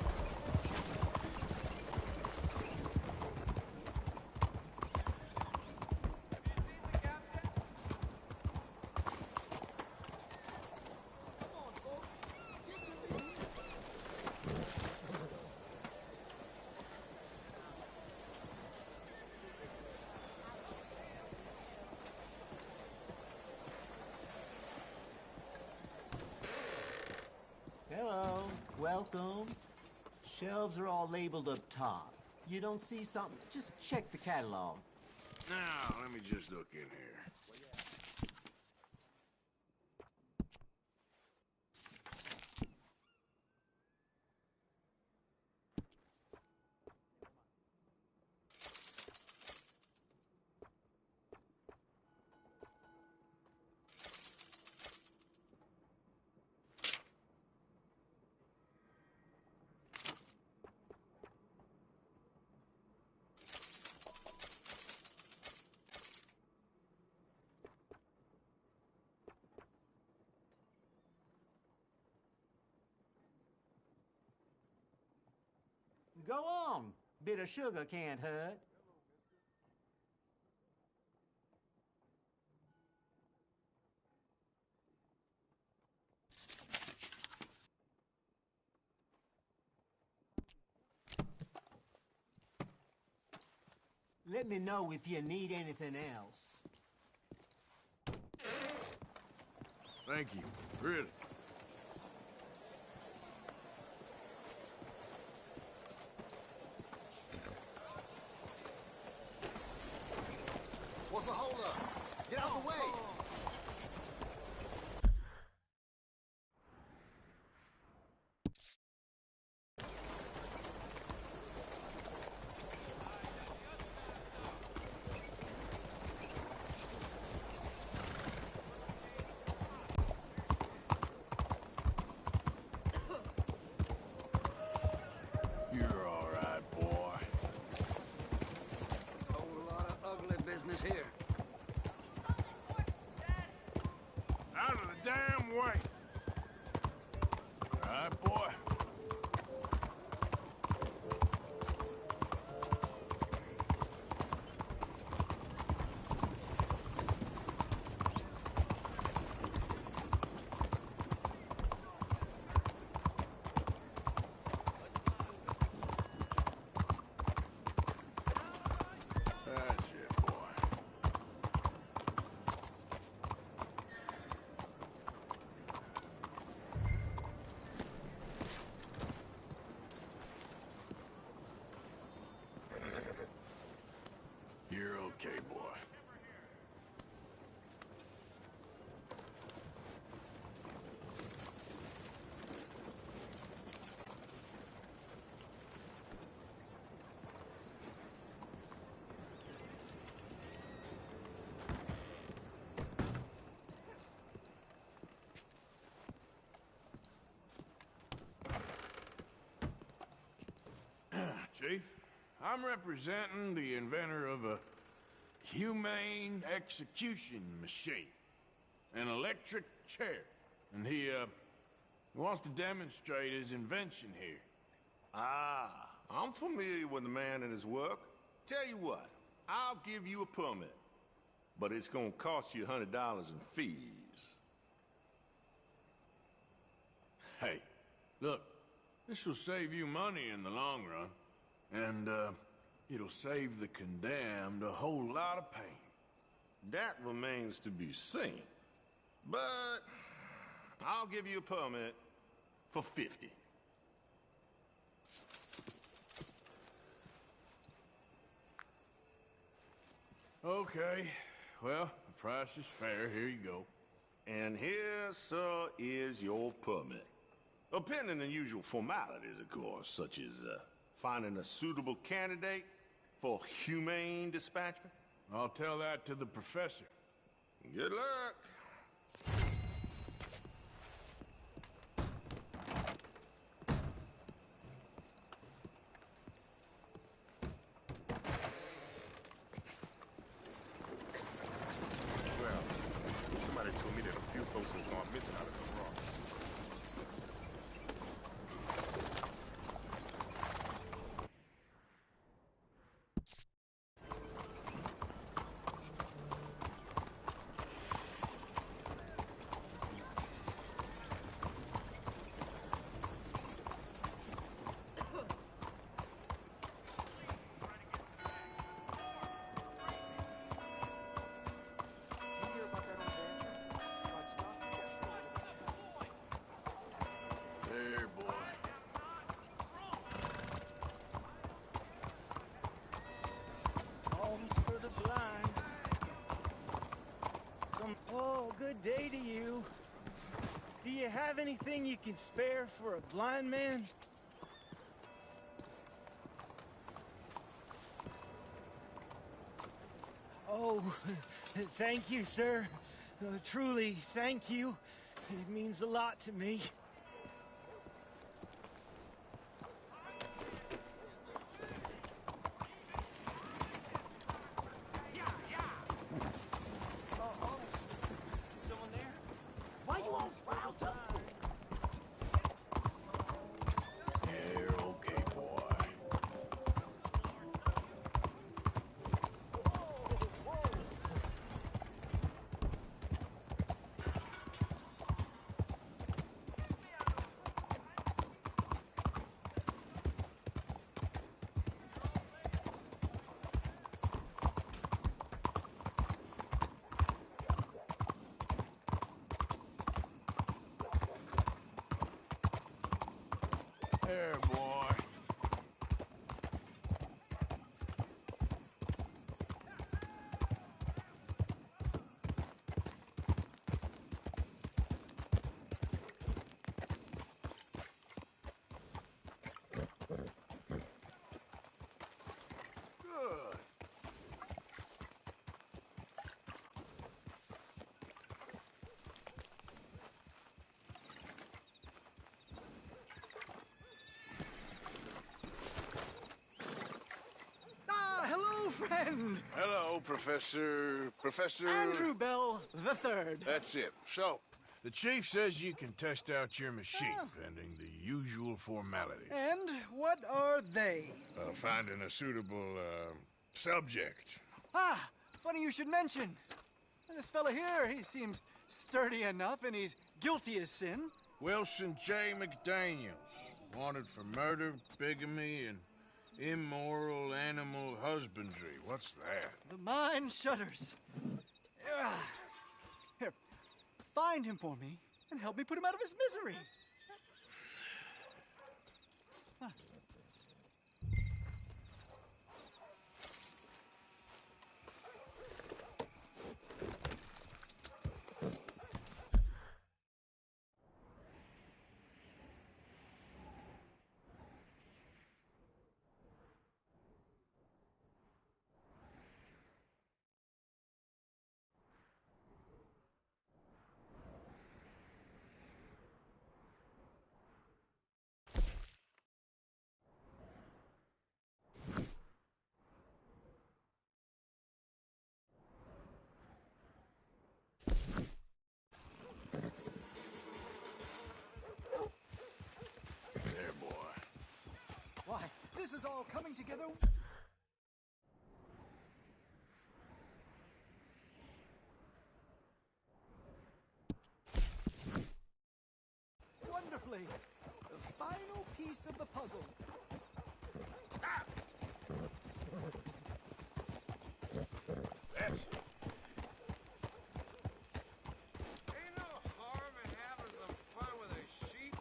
Hello, welcome. Shelves are all labeled up top. You don't see something, just check the catalog. Now, let me just look in here. Go on. Bit of sugar can't hurt. Let me know if you need anything else. Thank you, really. What's the holdup? Get out of the way! You're all right, boy. Whole lot of ugly business here. Out of the damn way! All right, boy. That's it, boy. You're okay, boy. Chief, I'm representing the inventor of a humane execution machine. An electric chair. And he wants to demonstrate his invention here. Ah, I'm familiar with the man and his work. Tell you what, I'll give you a permit. But it's gonna cost you $100 in fees. Hey, look, this will save you money in the long run. And, it'll save the condemned a whole lot of pain. That remains to be seen. But I'll give you a permit for 50. Okay, well, the price is fair. Here you go. And here, sir, is your permit. Pending the usual formalities, of course, such as finding a suitable candidate for humane dispatchment. I'll tell that to the professor. Good luck. Well, somebody told me that a few folks have gone missing out of the wrong. There, boy. Homes for the blind. Oh, good day to you. Do you have anything you can spare for a blind man? Oh, thank you, sir. Truly, thank you. It means a lot to me. Someone there? Why you all riled up? You're okay, boy. friend! Hello, Professor... Andrew Bell III. That's it. So, the chief says you can test out your machine, pending the usual formalities. And what are they? Finding a suitable, subject. Ah, funny you should mention. This fella here, he seems sturdy enough, and he's guilty as sin. Wilson J. McDaniels, wanted for murder, bigamy, and immoral animal husbandry. What's that? The mind shudders. Here, find him for me, and help me put him out of his misery. There, boy. Why, this is all coming together. Wonderfully. The final piece of the puzzle. That's it. Ain't no harm in having some fun with a sheep.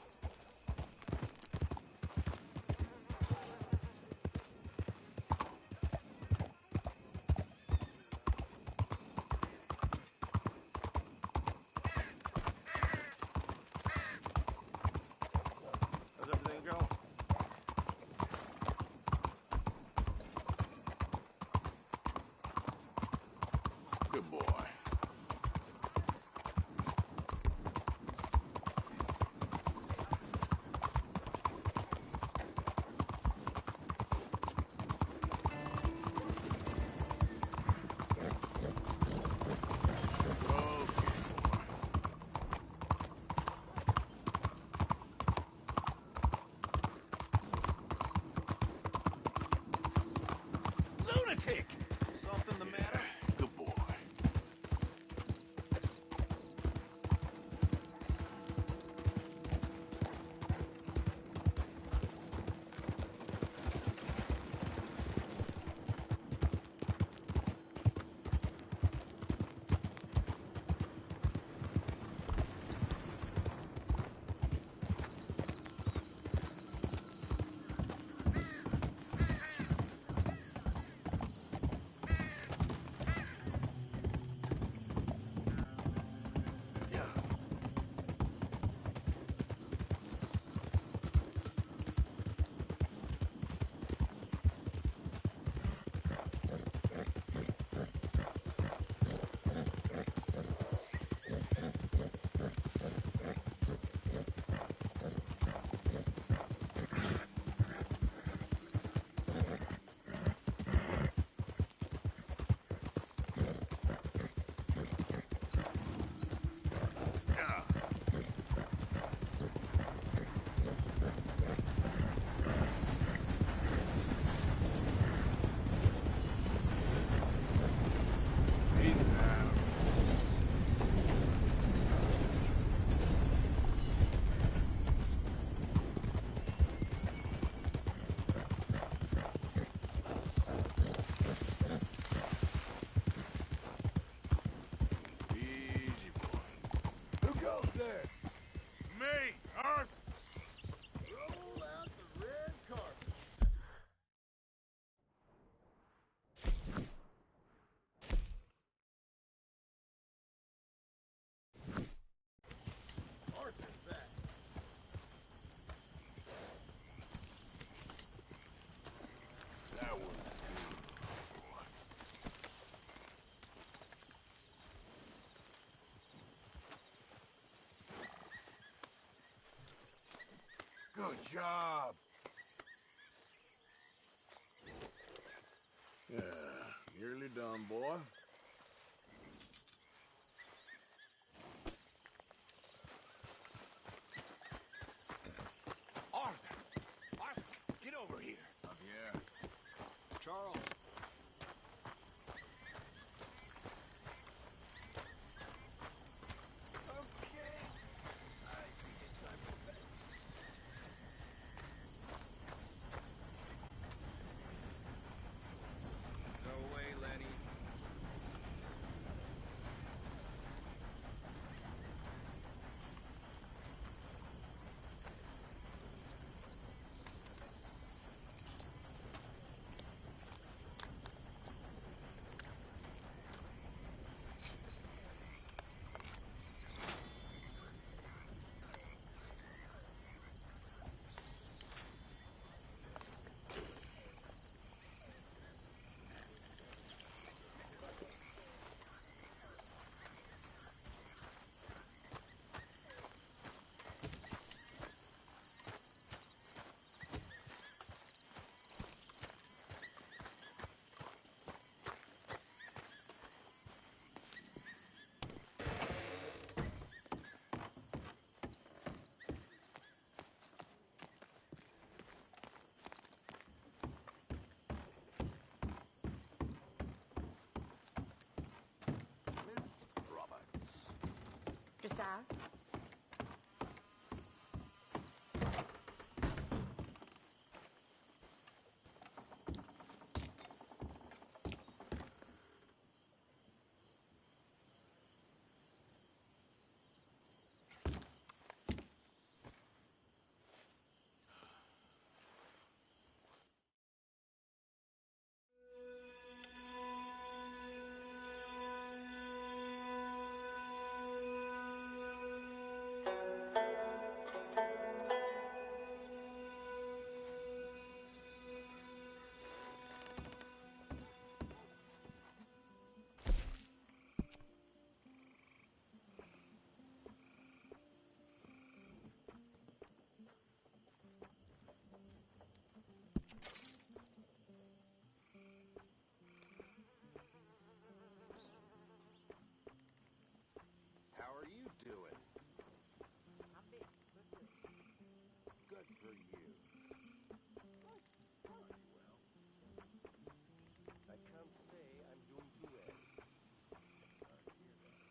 How's everything going? Good boy. Lunatic! Something the matter? Good boy. Easy now. Easy, boy. Who goes there? Me, Arthur. Roll out the red carpet. Arthur's back. That was good. Good job. Yeah, Nearly done, boy. Arthur! Arthur, get over here. Yeah. Charles. Okay. I think it's time for bed. Go away, Lenny. Dressage? How are you doing? Good for you. Well, I can't say I'm doing too well. Sorry to hear that.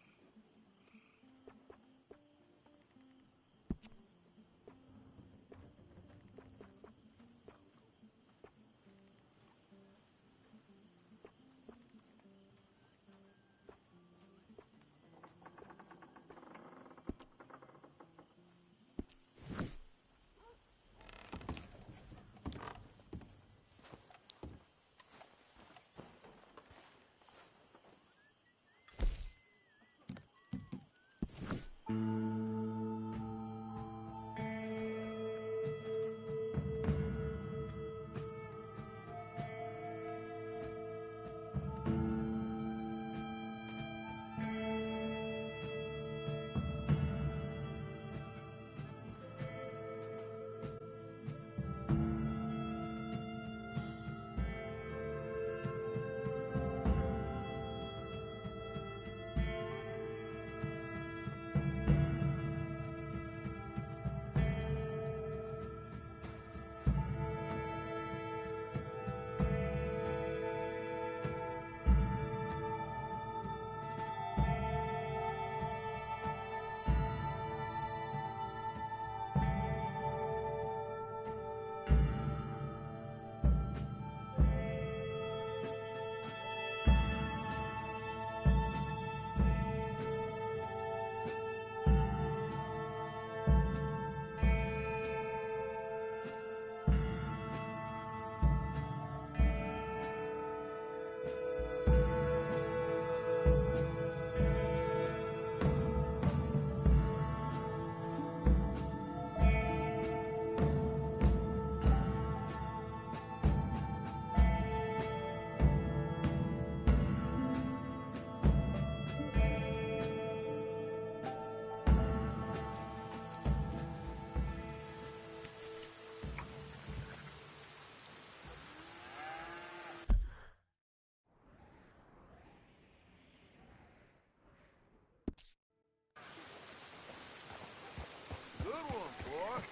doing, boy?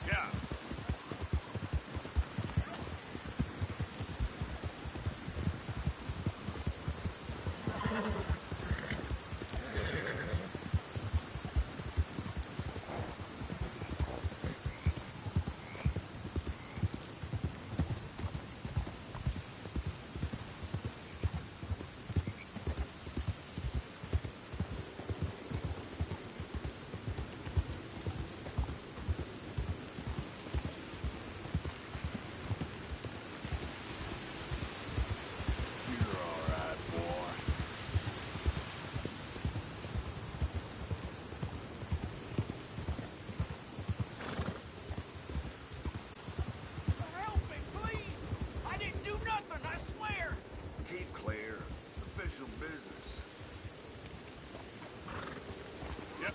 Yeah. You're all right, boy. Help me, please! I didn't do nothing, I swear! Keep clear. Official business. Yep.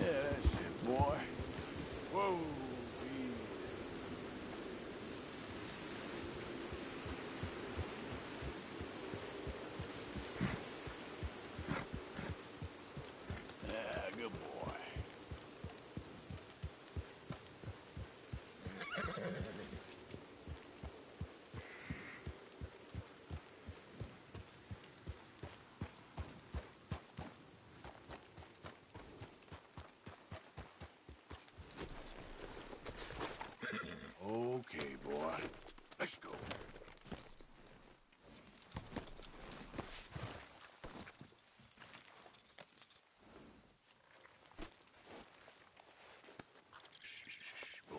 Yeah, that's it, boy. Whoa, easy. Yeah, good boy. Okay, boy. Let's go. Shh, boy.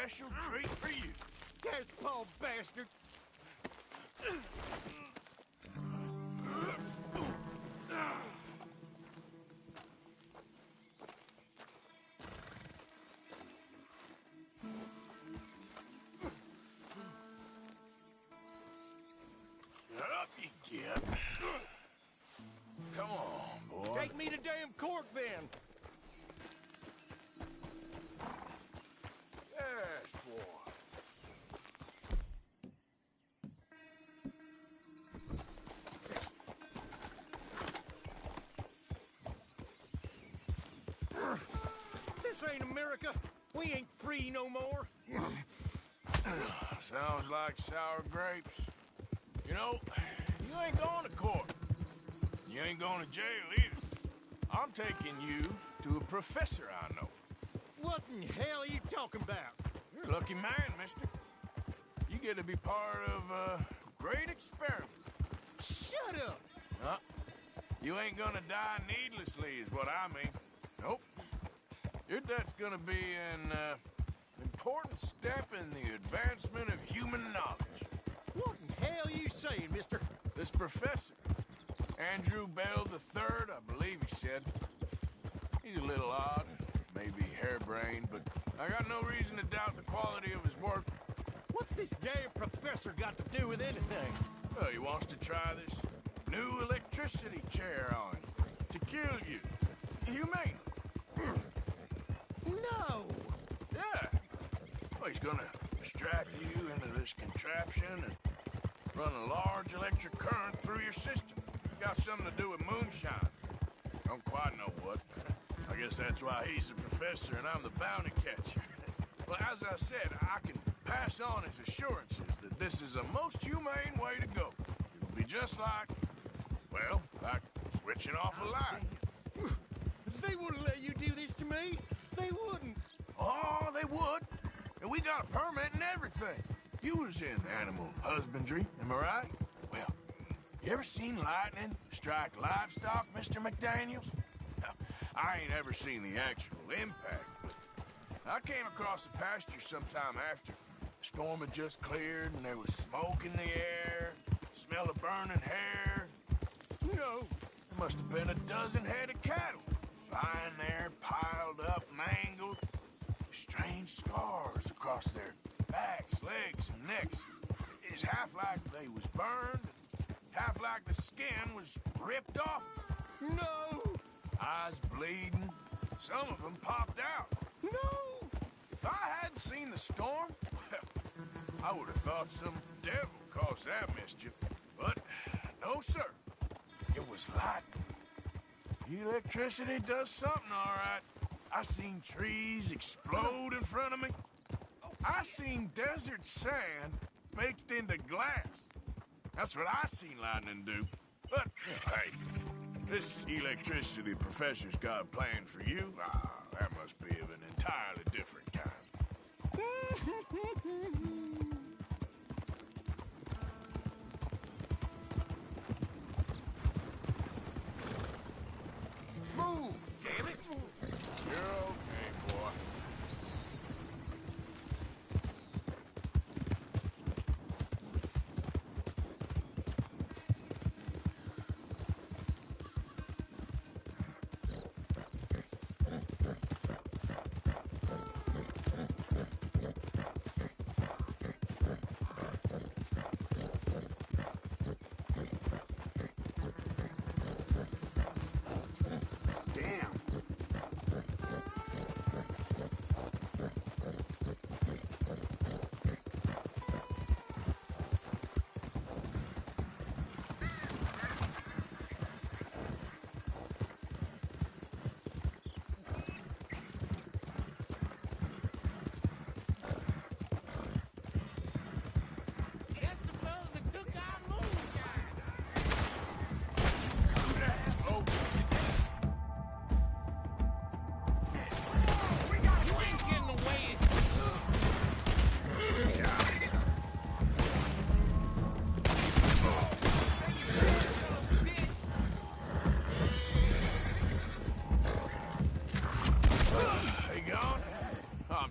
special treat for you. That's Paul bastard. Up you get. Come on, boy. Take me to damn court then. Yes, boy. This ain't America. We ain't free no more. Sounds like sour grapes. You know, you ain't going to court. You ain't going to jail either. I'm taking you to a professor I know. What in hell are you talking about? You're a lucky man, mister. You get to be part of a great experiment. Shut up! You ain't gonna die needlessly is what I mean. Nope. Your death's gonna be an important step in the advancement of human knowledge. What in hell are you saying, mister? This professor, Andrew Bell III, I believe he said. He's a little odd, maybe harebrained, but I got no reason to doubt the quality of his work. What's this damn professor got to do with anything? Well, he wants to try this new electricity chair on you to kill you. Humane. No! Yeah. Well, he's gonna strap you into this contraption and run a large electric current through your system. Got something to do with moonshine. Don't quite know what. I guess that's why he's the professor and I'm the bounty catcher. Well, as I said, I can pass on his assurances that this is a most humane way to go. It'll be just like, well, like switching off a light. They wouldn't let you do this to me. They wouldn't. Oh, they would. And we got a permit and everything. You was in animal husbandry, am I right? Well, you ever seen lightning strike livestock, Mr. McDaniels? I ain't ever seen the actual impact, but I came across the pasture sometime after. The storm had just cleared and there was smoke in the air, smell of burning hair. No. There must have been a dozen head of cattle lying there, piled up, mangled. Strange scars across their backs, legs, and necks. It's half like they was burned, half like the skin was ripped off. No! Eyes bleeding. Some of them popped out. No! If I hadn't seen the storm, I would have thought some devil caused that mischief. But no, sir. It was lightning. Electricity does something, all right. I seen trees explode in front of me. I seen desert sand baked into glass. That's what I seen lightning do. But, hey, this electricity professor's got a plan for you. That must be of an entirely different kind. Move, damn it! You're okay, boy.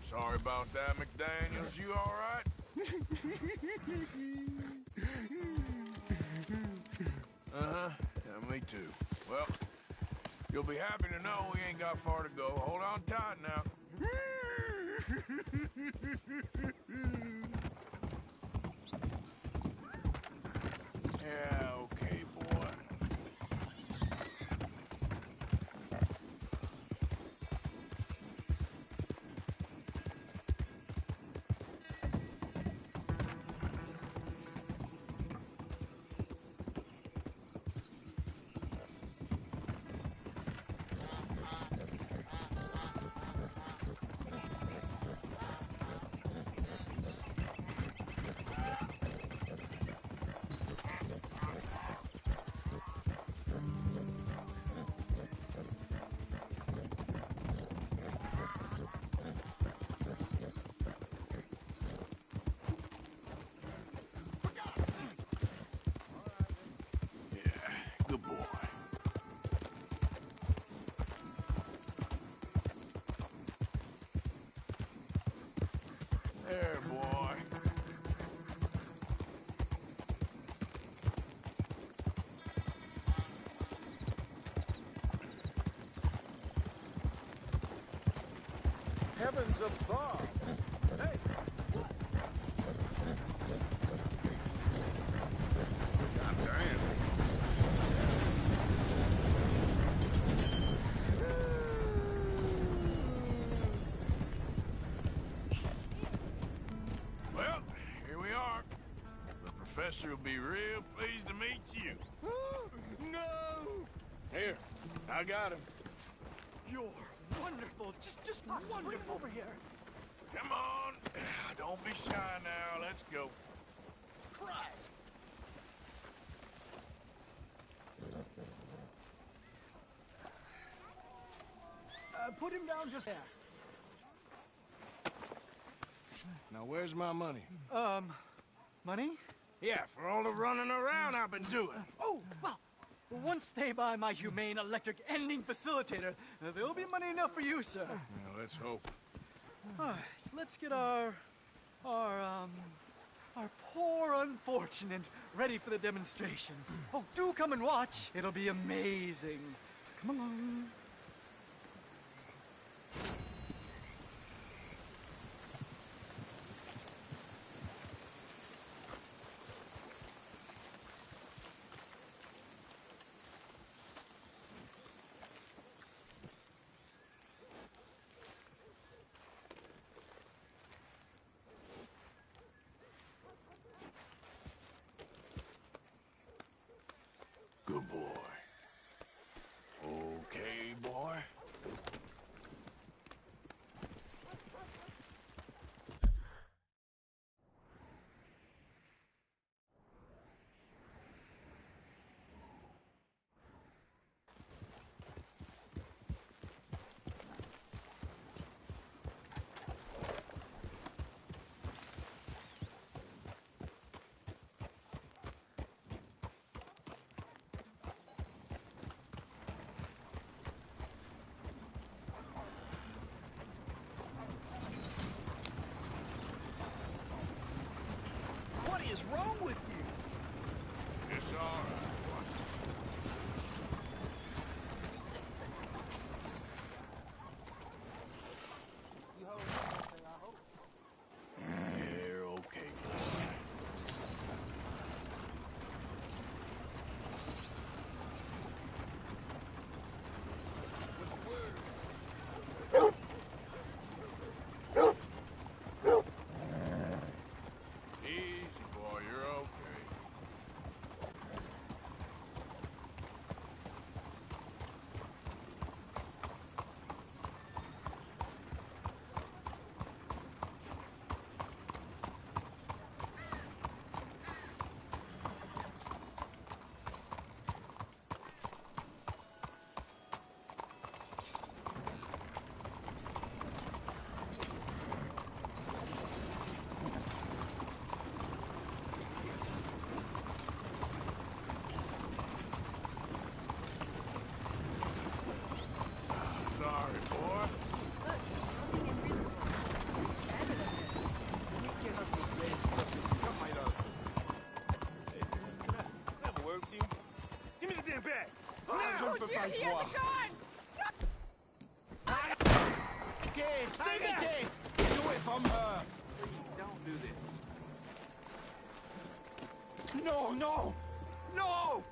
Sorry about that, McDaniels. You all right? Uh-huh. Yeah, me too. Well, you'll be happy to know we ain't got far to go. Hold on tight now. Yeah, okay, boy. Good boy. There, boy. Heavens above! Hey! Goddamn. Well, here we are. The professor will be real pleased to meet you. No! Here, I got him. You're wonderful. Just wonderful. Bring him over here. Come on. Don't be shy now. Let's go. Christ! Put him down just there. Now, where's my money? Money? Yeah, for all the running around I've been doing. Oh, well, once they buy my humane electric ending facilitator, there'll be money enough for you, sir. Yeah, let's hope. All right, let's get our poor unfortunate ready for the demonstration. Oh, do come and watch. It'll be amazing. Come along. Good boy. Okay, boy. What is wrong with you? It's all right. You're okay, boy. Easy, boy. You're okay. He has a gun! Arrêtez! Get away from her! Please, don't do this. No, no! No!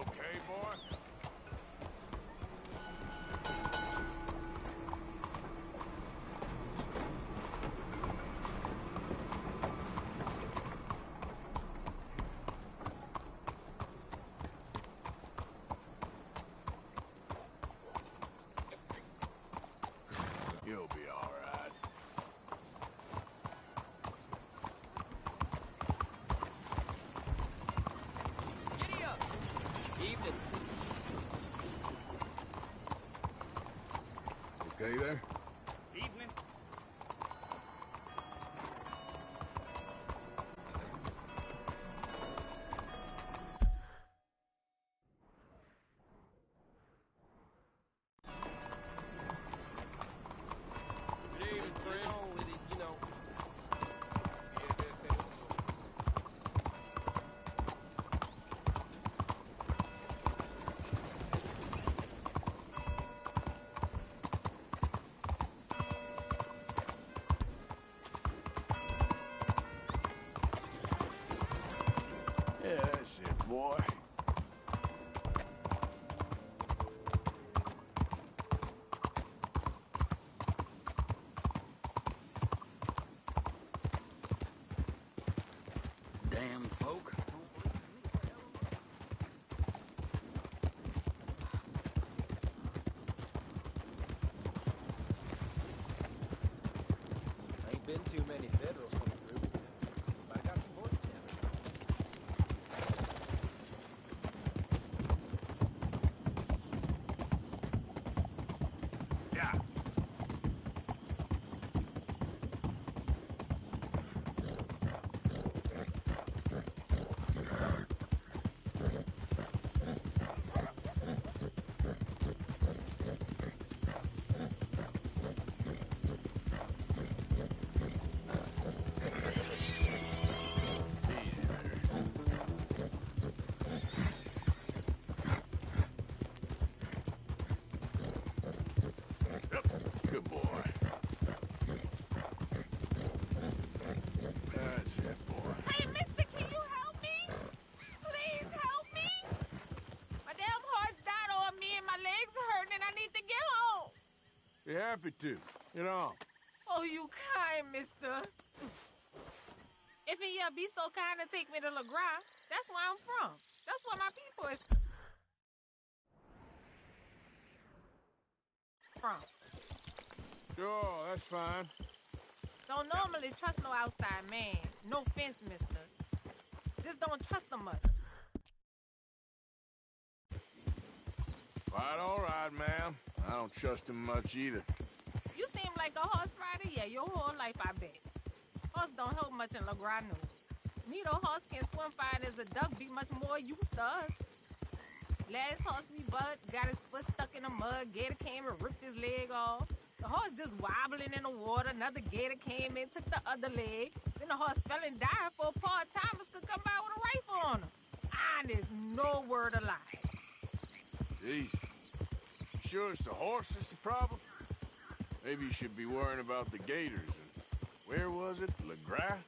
okay, boy? You'll be all right. Giddy up! Evening. Okay there? Evening. Good evening, friend. With it, you know. Yeah, that's it, boy. Damn folk. Ain't been too many Federals come through, but I got some voice now. Yeah. Good boy. That's it, boy. Hey, mister, can you help me? Please help me. My damn horse died on me and my legs are hurting and I need to get home. Be happy to. Get on. Oh, you kind, mister. If you be so kind to take me to LeGras, that's where I'm from. That's where my people is from. Sure, that's fine. Don't normally trust no outside man. No offense, mister. Just don't trust them much. Quite all right, ma'am. I don't trust him much either. You seem like a horse rider, yeah, your whole life, I bet. Horse don't help much in LeGras, no. Neither horse can swim fine as a duck, be much more used to us. Last horse we bought got his foot stuck in the mud, gator came and ripped his leg off. The horse just wobbling in the water, another gator came in, took the other leg. Then the horse fell and died before part-timers could come by with a rifle on him. Honest, no word of lie. Jeez. You sure it's the horse that's the problem? Maybe you should be worrying about the gators. And where was it? LeGras?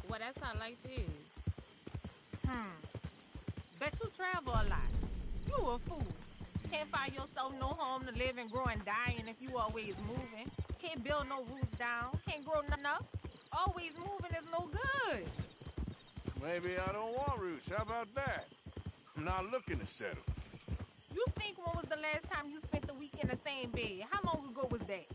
Well, that's how life is. Bet you travel a lot. You a fool. Can't find yourself no home to live and grow and dying if you always moving. Can't build no roots down. Can't grow nothing up. Always moving is no good. Maybe I don't want roots. How about that? I'm not looking to settle. You think when was the last time you spent the week in the same bed? How long ago was that?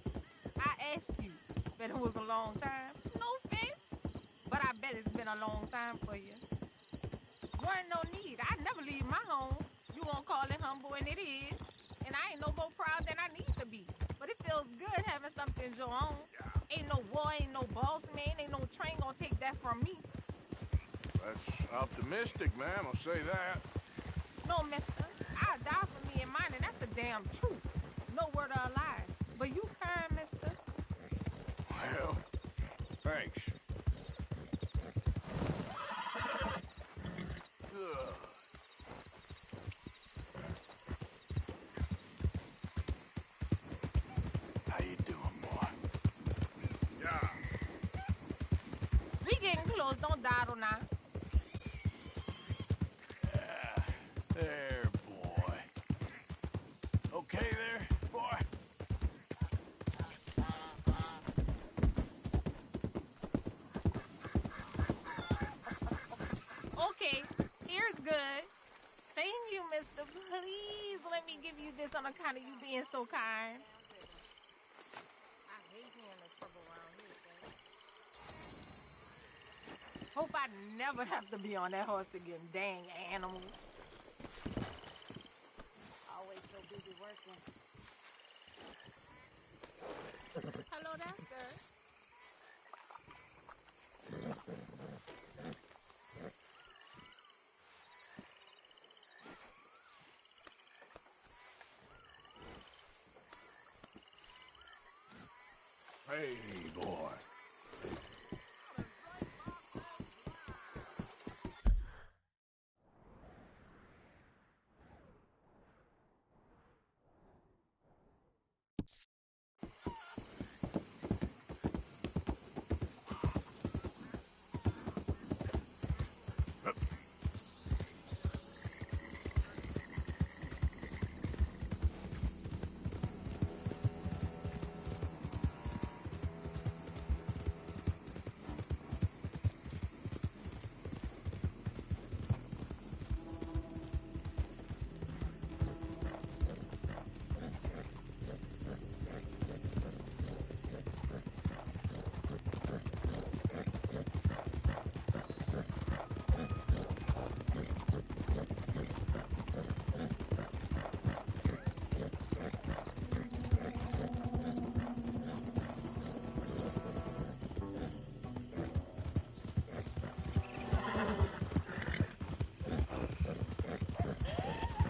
I asked you. Bet it was a long time. No offense. But I bet it's been a long time for you. Weren't no need. I never leave my home. You gonna call it humble, and it is. And I ain't no more proud than I need to be. But it feels good having something your own. Ain't no war, ain't no boss man, ain't no train gonna take that from me. That's optimistic, ma'am. I'll say that. No, mister. I'll die for me and mine, and that's the damn truth. No word of a lie. But you kind, mister. Well, thanks. Ugh. How you doing, boy? Yeah. We getting close. Don't dawdle now. There good. Thank you, mister. Please let me give you this on account of you being so kind. I hate being in trouble around here, babe. Hope I never have to be on that horse again, dang animals. Always so busy working. Hello there, sir. Hey, boy.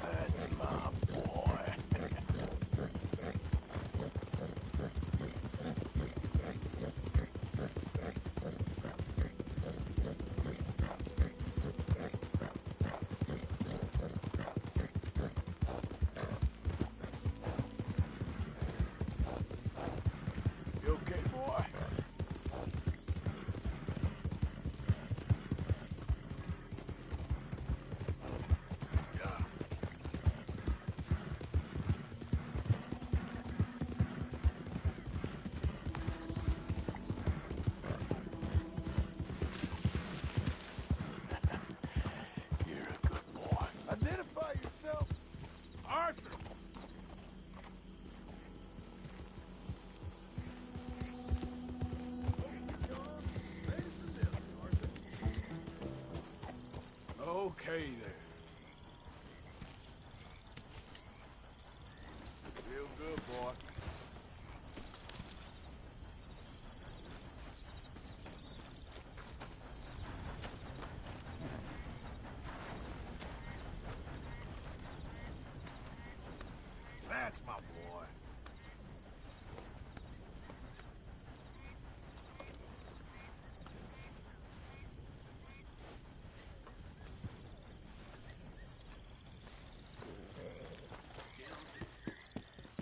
That's my boy. You okay, boy? You're a good boy. Identify yourself. Arthur. Okay there. Real good, boy. That's my boy.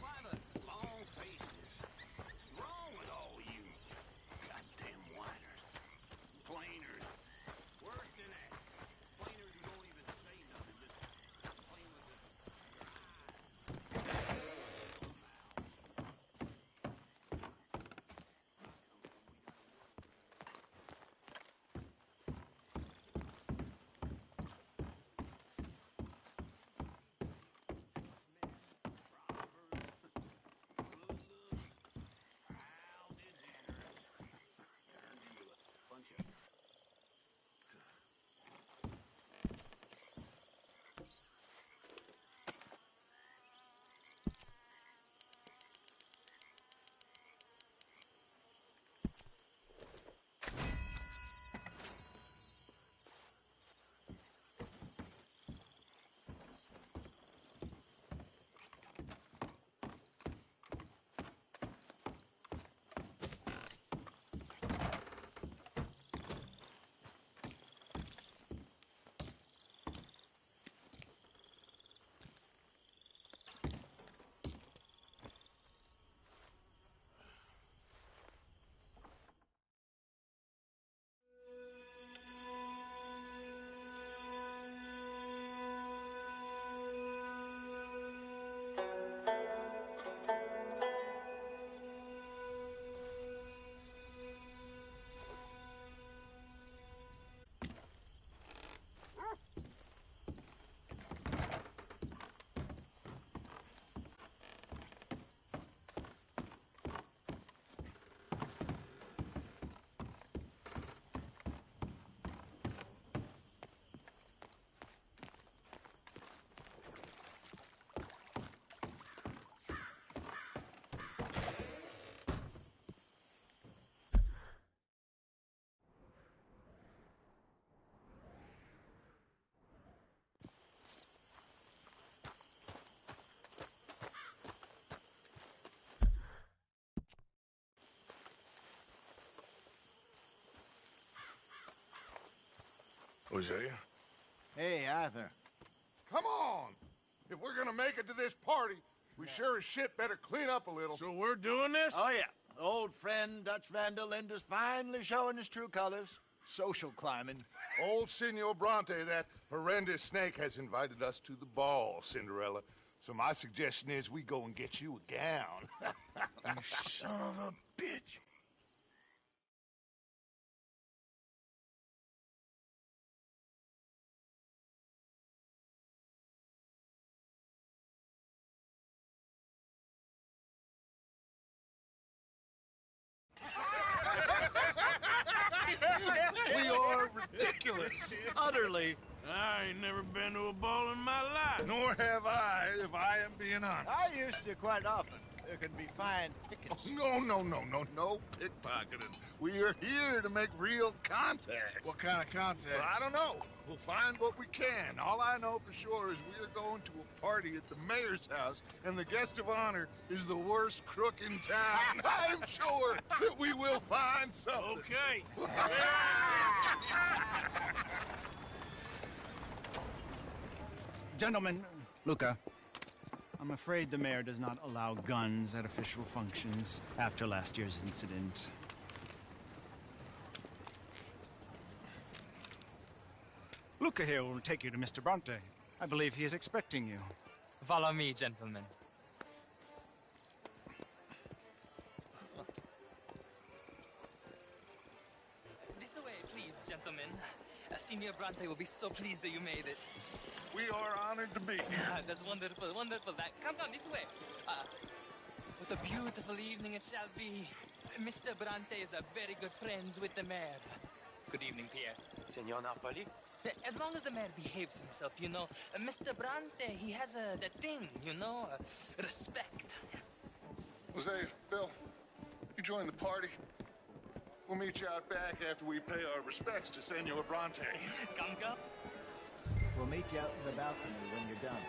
Why the long faces? What's wrong with all you goddamn whiners? Complainers. Worse than that. Complainers who don't even say nothing, just complain with the Hosea? Hey, Arthur. Come on! If we're gonna make it to this party, we sure as shit better clean up a little. So we're doing this? Oh, yeah. Old friend Dutch Van der Linde's finally showing his true colors. Social climbing. Old Senor Bronte, that horrendous snake, has invited us to the ball, Cinderella. So my suggestion is we go and get you a gown. You son of a bitch. We are ridiculous. Utterly. I ain't never been to a ball in my life. Nor have I, if I am being honest. I used to quite often. There can be fine pickets. No pickpocketing. We are here to make real contact. What kind of contact? Well, I don't know. We'll find what we can. All I know for sure is we are going to a party at the mayor's house, and the guest of honor is the worst crook in town. I'm sure that we will find something. Okay. Gentlemen, Luca, I'm afraid the mayor does not allow guns at official functions after last year's incident. Luca here will take you to Mr. Bronte. I believe he is expecting you. Follow me, gentlemen. This way, please, gentlemen. Senior Bronte will be so pleased that you made it. We are honored to be here. That's wonderful, wonderful. Come down this way. What a beautiful evening it shall be. Mr. Bronte is a very good friends with the mayor. Good evening, Pierre. Senor Napoli? As long as the mayor behaves himself, you know. Mr. Bronte, he has that thing, you know, respect. Jose, Bill, you join the party. We'll meet you out back after we pay our respects to Senor Bronte. Come. We'll meet you out in the balcony when you're done.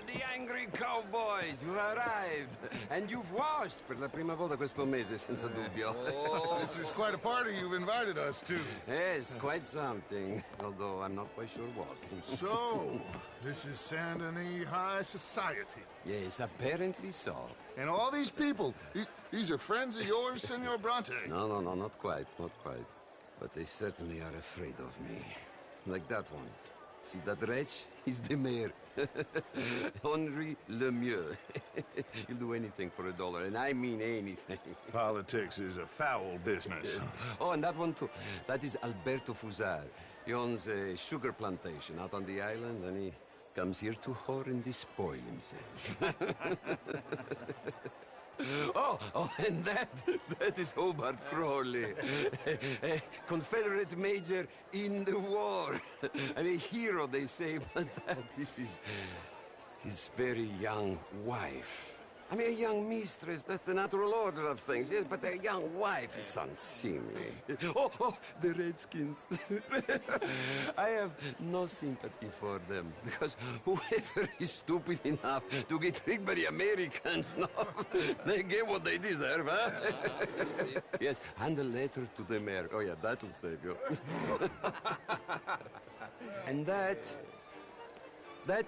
The angry cowboys, you've arrived. And you've washed per la prima volta questo mese, senza dubbio. This is quite a party you've invited us to. Yes, quite something. Although I'm not quite sure what. So, this is Saint Denis High Society. Yes, apparently so. And all these people, these are friends of yours, Senor Bronte? No, not quite. But they certainly are afraid of me. Like that one. See that wretch? He's the mayor. Henri Lemieux. He'll do anything for $1, and I mean anything. Politics is a foul business. Yes. Oh, and that one too. That is Alberto Fusar. He owns a sugar plantation out on the island, and he comes here to whore and despoil himself. Oh, and that is Hobart Crawley, a Confederate major in the war. And a hero, they say, but that is his very young wife. I mean, a young mistress, that's the natural order of things, yes, but a young wife is unseemly. Oh, the Redskins. I have no sympathy for them, because whoever is stupid enough to get tricked by the Americans, no, they get what they deserve, huh? Yes, and a letter to the mayor. Oh, yeah, that'll save you. And that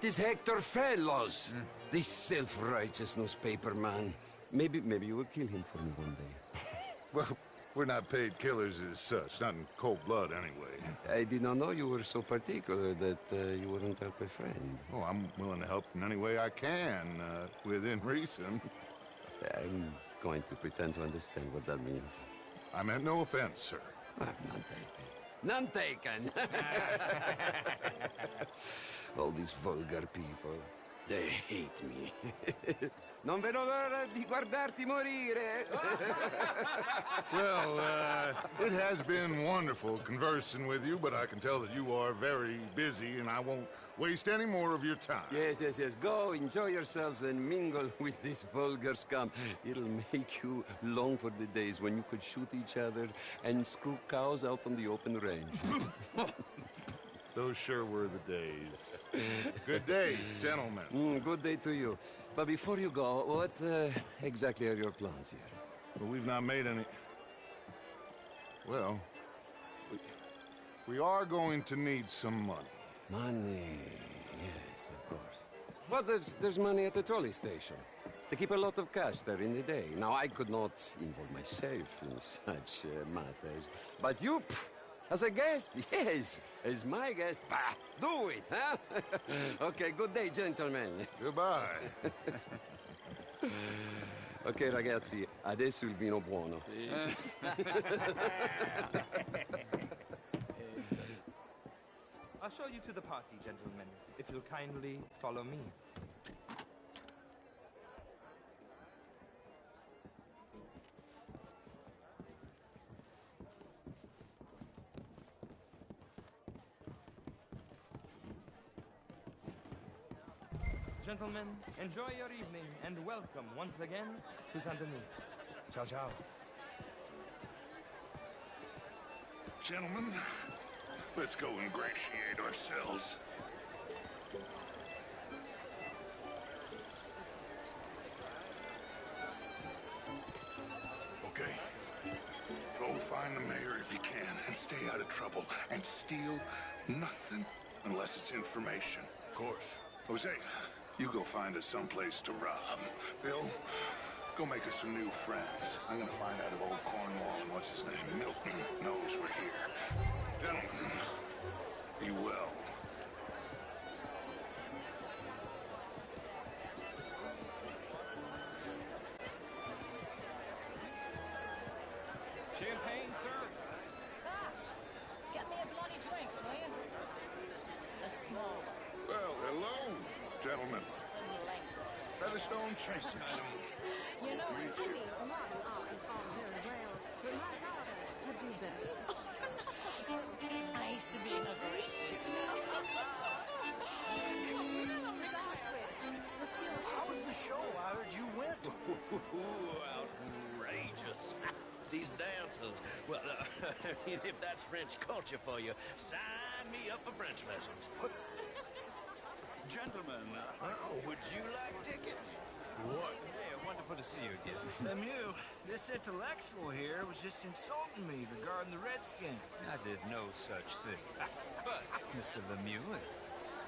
is Hector Fellows. This self-righteous newspaper man. Maybe you will kill him for me one day. Well, we're not paid killers as such, not in cold blood anyway. I did not know you were so particular that you wouldn't help a friend. Oh, I'm willing to help in any way I can, within reason. I'm going to pretend to understand what that means. I meant no offense, sir. None taken. All these vulgar people. They hate me. Non vedo l'ora di guardarti morire. Well, it has been wonderful conversing with you, but I can tell that you are very busy, and I won't waste any more of your time. Yes. Go, enjoy yourselves, and mingle with this vulgar scum. It'll make you long for the days when you could shoot each other and screw cows out on the open range. Those sure were the days. Good day, gentlemen. Good day to you. But before you go, what exactly are your plans here? Well, we've not made any... Well, we are going to need some money. Money, yes, of course. But there's money at the trolley station. They keep a lot of cash there in the day. Now, I could not involve myself in such matters. But you, as a guest, yes, as my guest, bah, do it, huh? Okay, good day, gentlemen. Goodbye. Ok, ragazzi, adesso il vino buono. I'll show you to the party, gentlemen, if you'll kindly follow me. Gentlemen, enjoy your evening and welcome once again to Saint Denis. Ciao, ciao. Gentlemen, let's go ingratiate ourselves. Okay. Go find the mayor if you can and stay out of trouble. And steal nothing unless it's information. Of course. Jose, you go find us someplace to rob. Bill, go make us some new friends. I'm gonna find out if old Cornwall and what's his name, Milton, knows we're here. Gentlemen, be well. Champagne, sir? Get me a bloody drink, will you? A small one. Well, hello, gentlemen. Featherstone Chasers. You know, I mean, modern art is all very well, but my daughter could do better. Oh, you're not such a... I used to be in a great How was the show? I heard you went. Outrageous. These dancers. Well, if that's French culture for you, sign me up for French lessons. Gentlemen, would you like tickets? What? Hey, wonderful to see you again. Lemieux, this intellectual here was just insulting me regarding the Redskin. I did no such thing. But, Mr. Lemieux,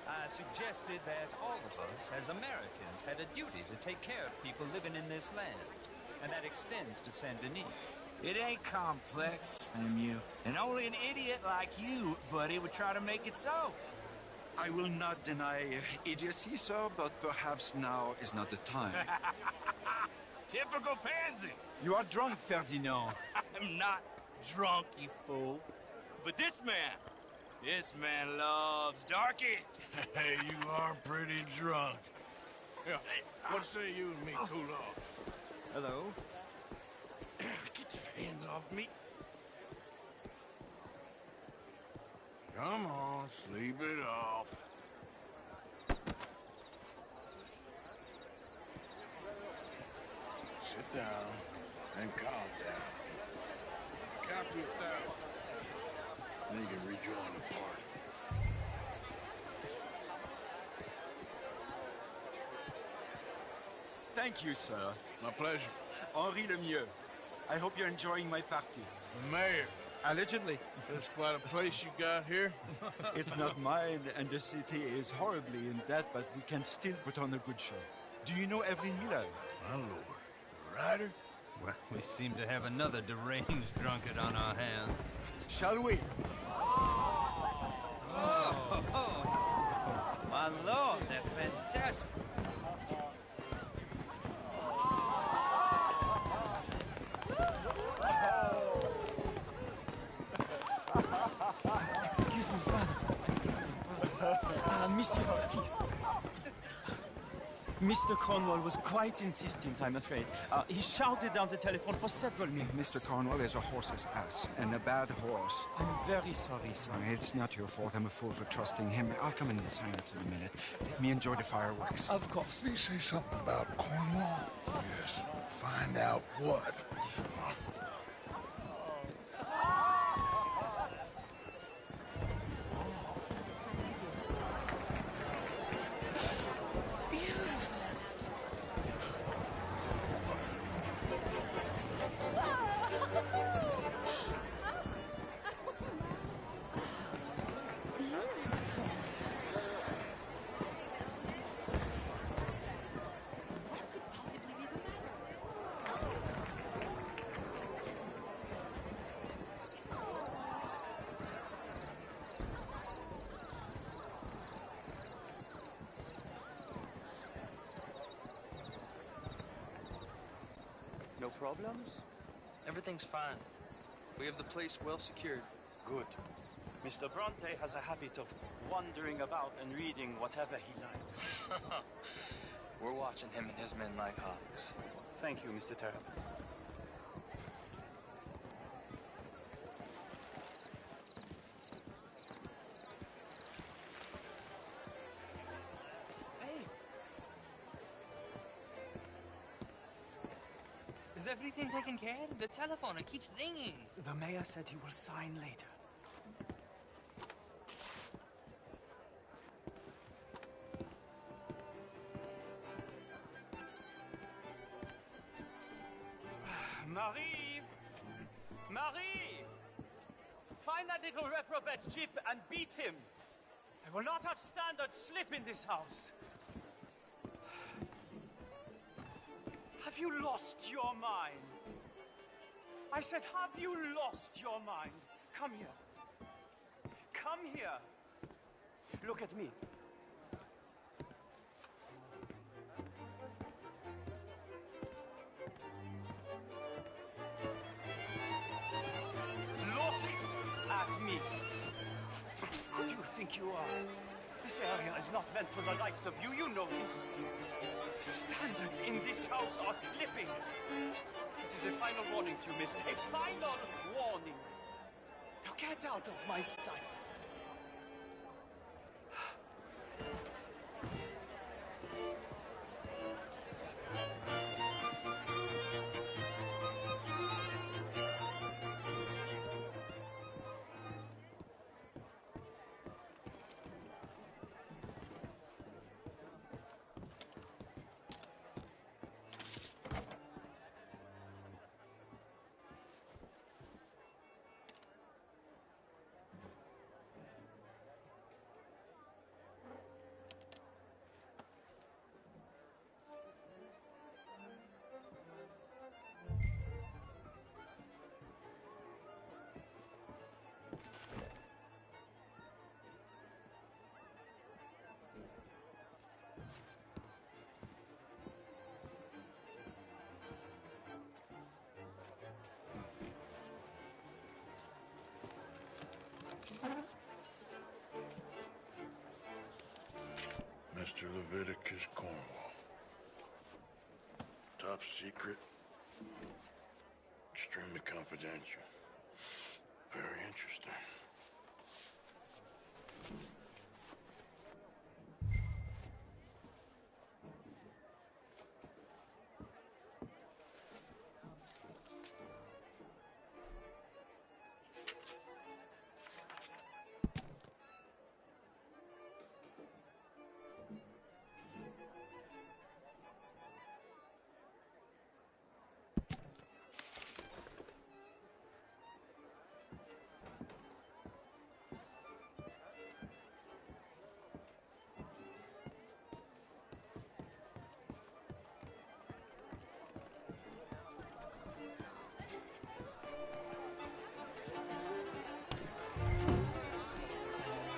I suggested that all of us, as Americans, had a duty to take care of people living in this land. And that extends to Saint Denis. It ain't complex, Lemieux. And only an idiot like you, buddy, would try to make it so. I will not deny idiocy, sir, but perhaps now is not the time. Typical pansy. You are drunk, Ferdinand. I'm not drunk, you fool. But this man loves darkies. Hey, you are pretty drunk. Yeah, what say you and me cool off? Hello? Get your hands off me. Come on, sleep it off. Sit down and calm down. Count to 1,000. Then you can rejoin the party. Thank you, sir. My pleasure. Henri Lemieux. I hope you're enjoying my party. The mayor. Allegedly. That's quite a place you got here. It's not mine, and the city is horribly in debt, but we can still put on a good show. Do you know Evelyn Miller? My lord. The writer? Well, we seem to have another deranged drunkard on our hands. Shall we? Oh, my lord, they're fantastic. Excuse me, brother. Monsieur, please. Mr. Cornwall was quite insistent, I'm afraid. He shouted down the telephone for several minutes. Mr. Cornwall is a horse's ass, and a bad horse. I'm very sorry, sir. It's not your fault. I'm a fool for trusting him. I'll come in and sign it in a minute. Let me enjoy the fireworks. Of course. Did he say something about Cornwall? Yes. Find out what. Sure. No problems? Everything's fine. We have the place well secured. Good. Mr. Bronte has a habit of wandering about and reading whatever he likes. We're watching him and his men like hawks. Thank you, Mr. Terrible. Is everything taken care of? The telephone, it keeps ringing. The mayor said he will sign later. Marie! Marie! Find that little reprobate Jip and beat him. I will not have standard slip in this house. Have you lost your mind? I said, have you lost your mind? Come here. Come here. Look at me. Look at me. Who do you think you are? This area is not meant for the likes of you. You know this. Standards in this house are slipping. This is a final warning to you, miss. A final warning. Now get out of my sight. Mr. Leviticus Cornwall. Top secret. Extremely confidential. Very interesting.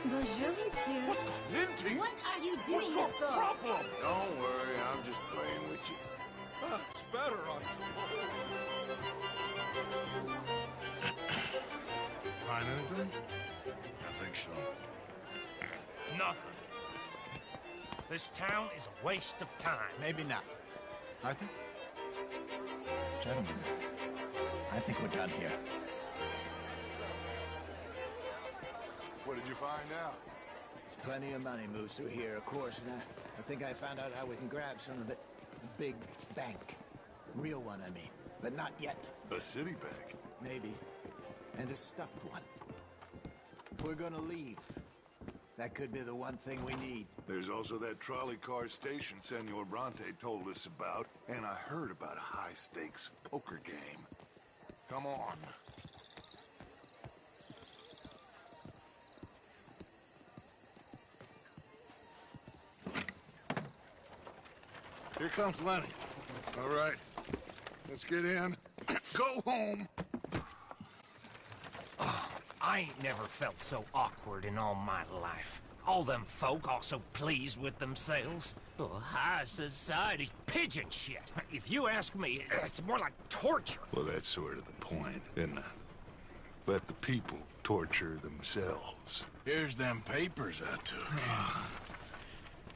Bonjour, monsieur. What's going into? What are you doing What's your this for? problem? Don't worry, I'm just playing with you. It's better on Find anything? I think so. Nothing. This town is a waste of time. Maybe not. Arthur? Gentlemen, I think we're done here. What did you find out? There's plenty of money moves through here, of course, and I think I found out how we can grab some of it. A big bank. Real one, I mean. But not yet. A city bank? Maybe. And a stuffed one. If we're gonna leave, that could be the one thing we need. There's also that trolley car station Senor Bronte told us about, and I heard about a high-stakes poker game. Come on. Here comes Lenny. All right, let's get in. Go home. I ain't never felt so awkward in all my life. All them folk all so pleased with themselves. Oh, high society's pigeon shit. If you ask me, it's more like torture. Well, that's sort of the point, isn't it? Let the people torture themselves. Here's them papers I took.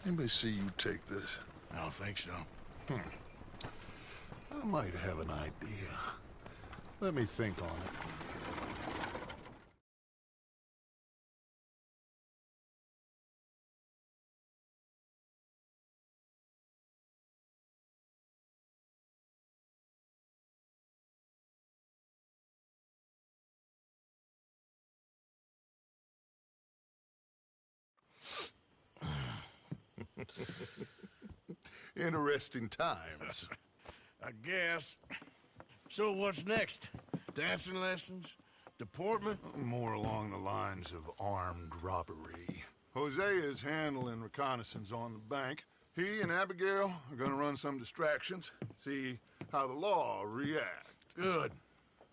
Anybody see you take this? I don't think so. I might have an idea. Let me think on it. Interesting times. I guess. So what's next? Dancing lessons? Deportment? More along the lines of armed robbery. Hosea is handling reconnaissance on the bank. He and Abigail are gonna run some distractions, see how the law reacts. Good.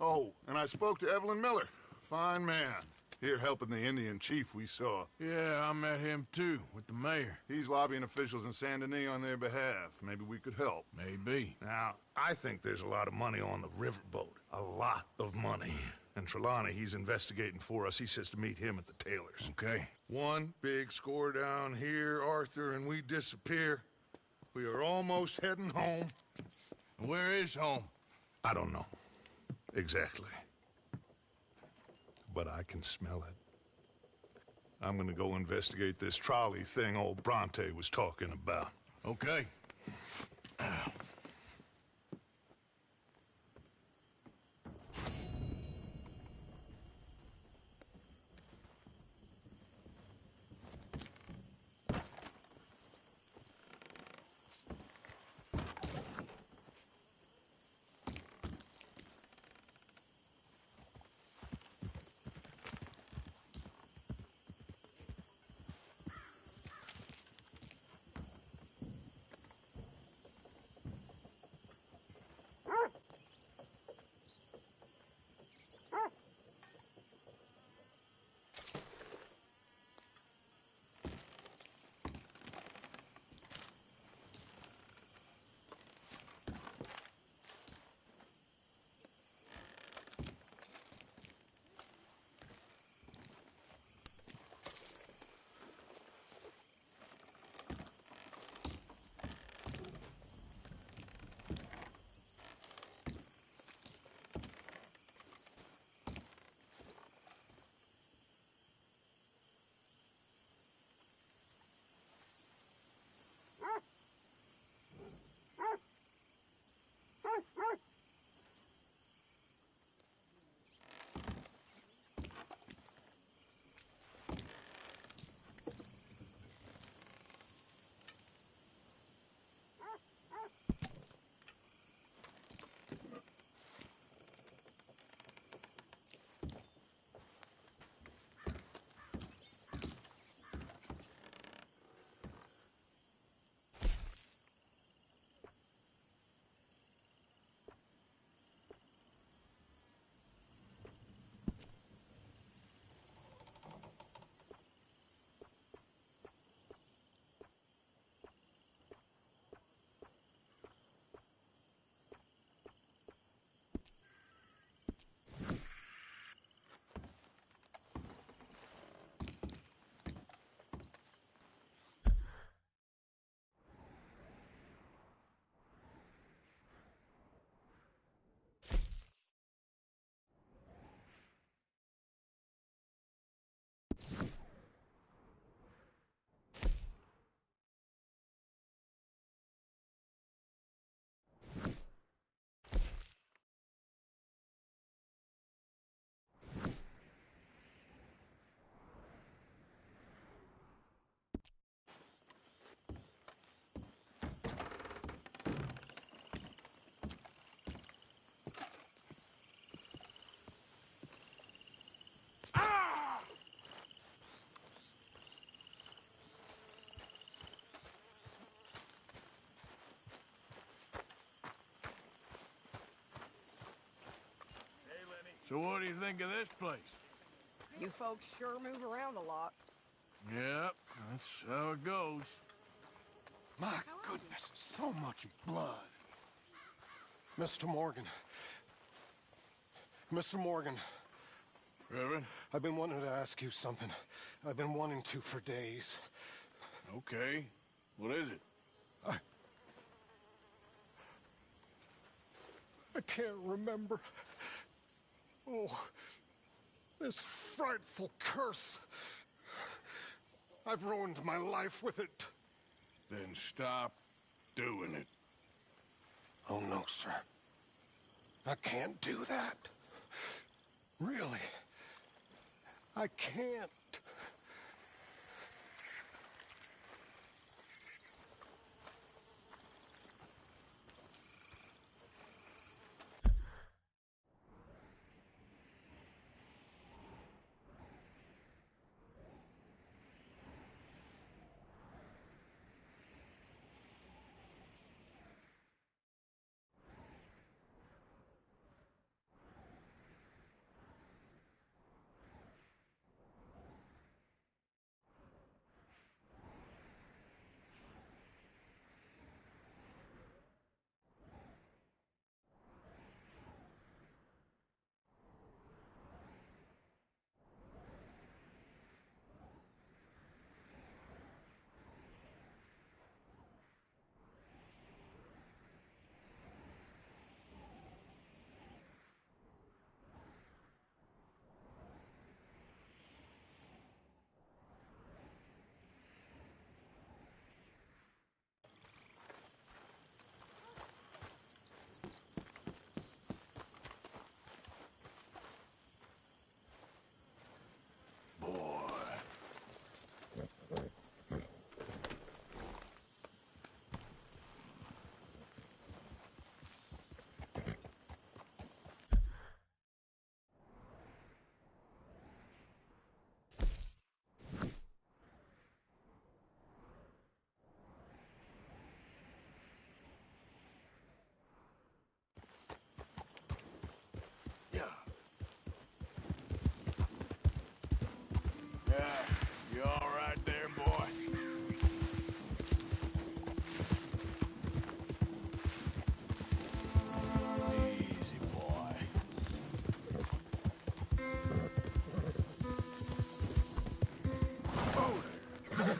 Oh, and I spoke to Evelyn Miller. Fine man. Here helping the Indian chief we saw. Yeah, I met him too, with the mayor. He's lobbying officials in Saint Denis on their behalf. Maybe we could help. Maybe. Now, I think there's a lot of money on the riverboat. A lot of money. And Trelawney, he's investigating for us. He says to meet him at the Taylor's. Okay. One big score down here, Arthur, and we disappear. We are almost heading home. Where is home? I don't know. Exactly. But I can smell it. I'm gonna go investigate this trolley thing old Bronte was talking about. Okay. So what do you think of this place? You folks sure move around a lot. Yep, that's how it goes. My goodness, so much blood. Mr. Morgan. Mr. Morgan. Reverend? I've been wanting to ask you something. I've been wanting to for days. Okay. What is it? I can't remember. Oh, this frightful curse. I've ruined my life with it. Then stop doing it. Oh, no, sir. I can't do that. Really. I can't. You all right there, boy? Easy, boy. Oh, there.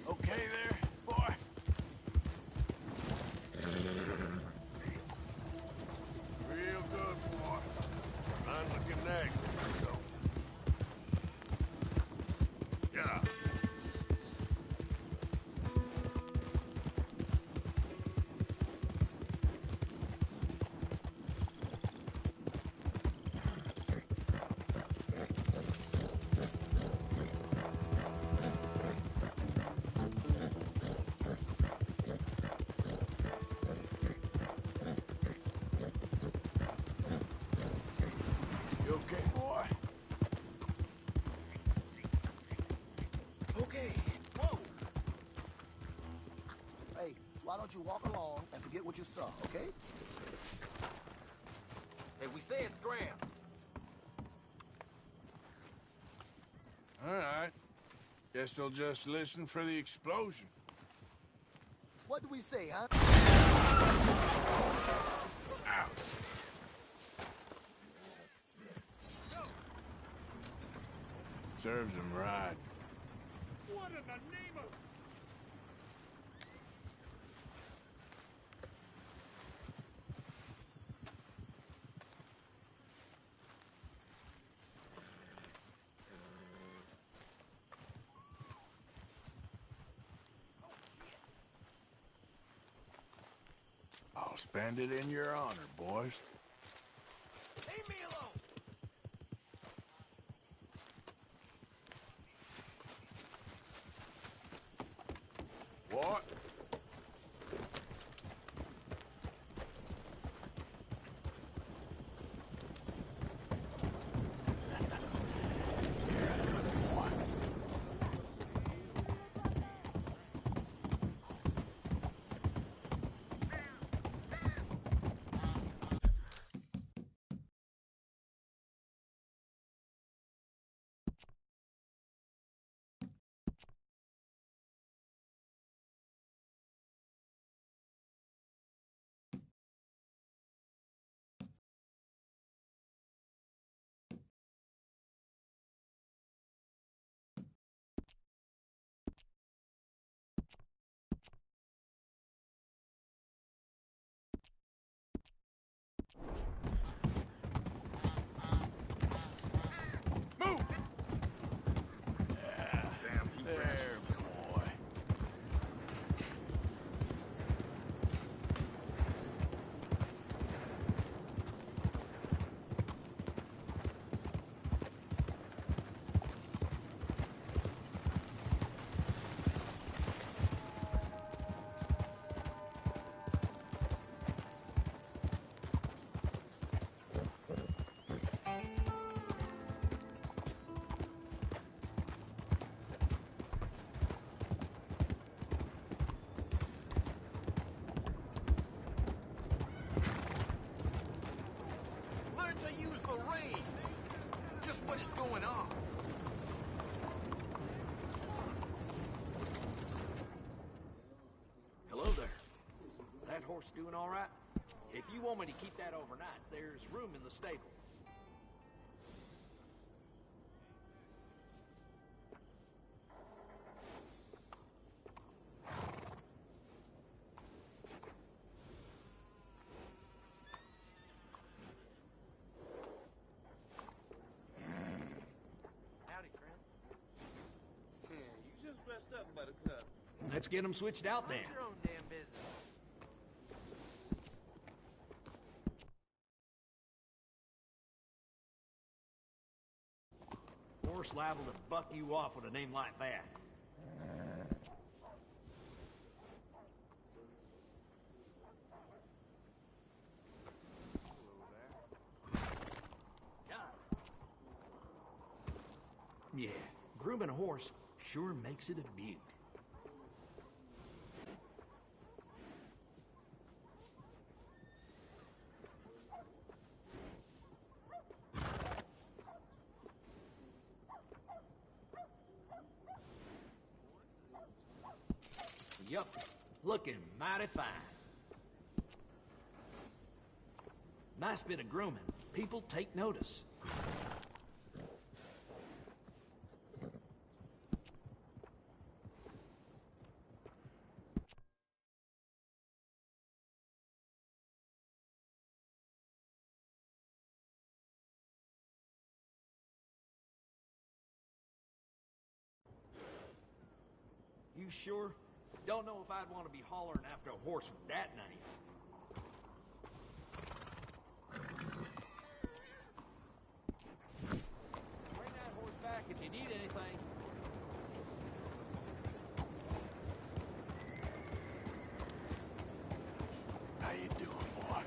Okay there, boy? Real good, boy. Fine looking neck. Yeah. You okay, boy? Okay. Whoa! Hey, why don't you walk along and forget what you saw, okay? Hey, we said scram. All right. Guess they'll just listen for the explosion. What do we say, huh? Ow. Serves him right. What in the name of... I'll spend it in your honor, boys. Leave me alone! What? There, boy. Learn to use the reins! Just what is going on? Hello there. That horse doing all right? If you want me to keep that overnight, there's room in the stable. Howdy, friend. Yeah, you just messed up, Buttercup. Let's get them switched out then. Mind your own damn business. Horse liable to buck you off with a name like that. Yeah, grooming a horse sure makes it a beaut. Yup, looking mighty fine. Nice bit of grooming. People take notice. You sure? Don't know if I'd want to be hollering after a horse with that name. Bring that horse back if you need anything. How you doing, boy?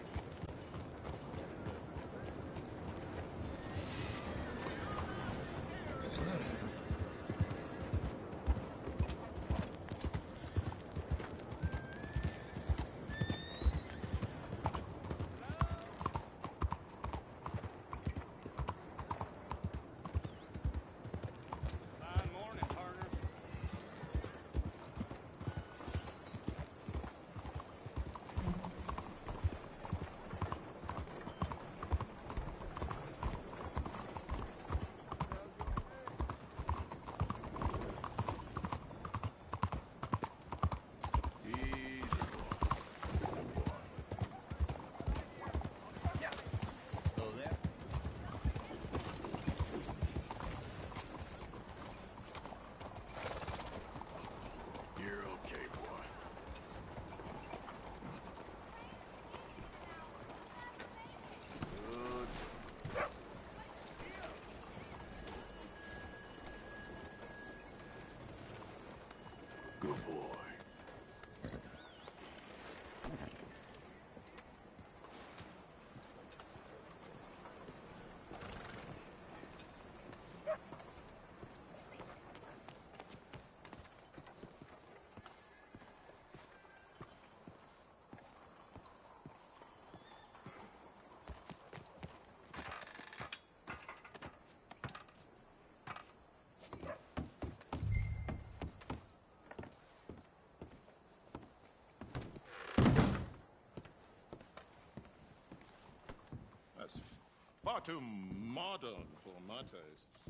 Far too modern for my tastes.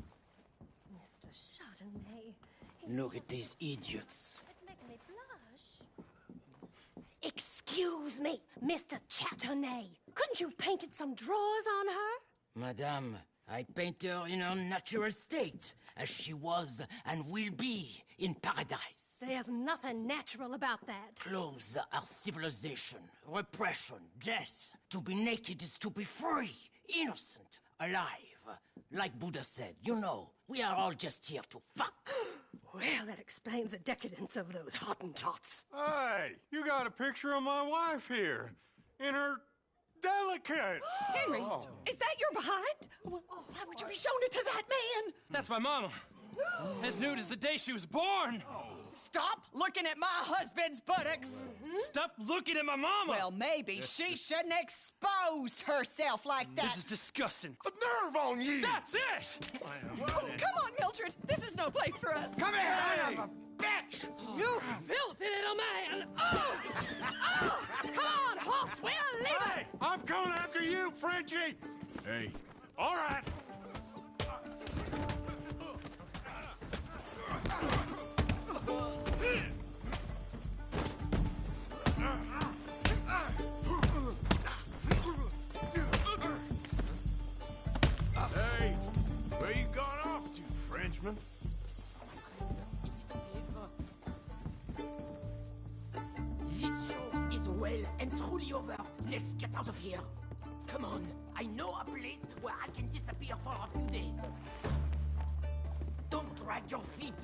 Mr. Chardonnay. Look at these idiots. It's making me blush. Excuse me, Mr. Chardonnay. Couldn't you have painted some drawers on her? Madame, I paint her in her natural state, as she was and will be in paradise. There's nothing natural about that. Clothes are civilization, repression, death. To be naked is to be free, innocent, alive. Like Buddha said, you know, we are all just here to fuck. Well, that explains the decadence of those Hottentots. Hey, you got a picture of my wife here. In her delicate. Henry, is that your behind? Why would you be showing it to that man? That's my mama. As nude as the day she was born. Stop looking at my husband's buttocks. Stop looking at my mama. Well, maybe she shouldn't have exposed herself like that. This is disgusting. A nerve on you. That's it. Oh, come on, Mildred. This is no place for us. Come here, son of a bitch! You filthy little man! Oh! Oh! Come on, horse, we'll leave it! Hey, I'm coming after you, Frenchie! Hey. All right. Hey, where you gone off to, Frenchman? This show is well and truly over. Let's get out of here. Come on, I know a place where I can disappear for a few days. Don't drag your feet.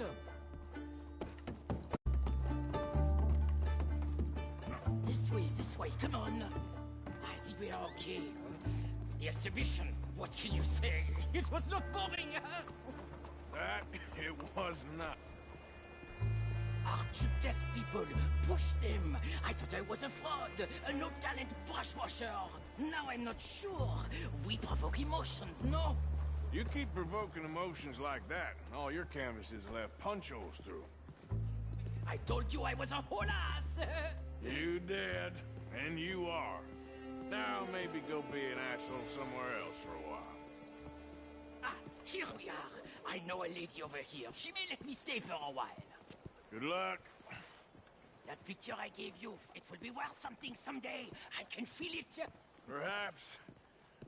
This way, come on. I think we are okay. The exhibition, what can you say? It was not boring. That it was not. Arch test people, push them. I thought I was a fraud, a no-talent brushwasher. Now I'm not sure. We provoke emotions, no? You keep provoking emotions like that, and all your canvases will have punch holes through. I told you I was a whole ass. You did, and you are. Now maybe go be an asshole somewhere else for a while. Ah, here we are. I know a lady over here. She may let me stay for a while. Good luck. That picture I gave you, it will be worth something someday. I can feel it. Perhaps.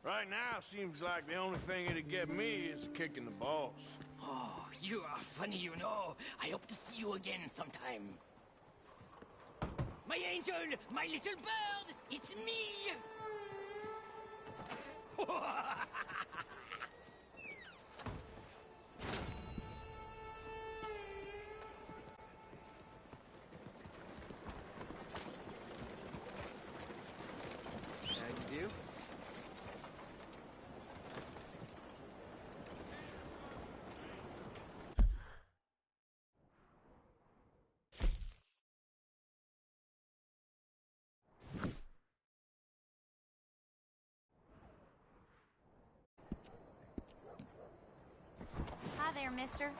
Right now, seems like the only thing it'd get me is kicking the balls. Oh, you are funny, you know. I hope to see you again sometime. My angel, my little bird, it's me! How you do? Hi there, mister.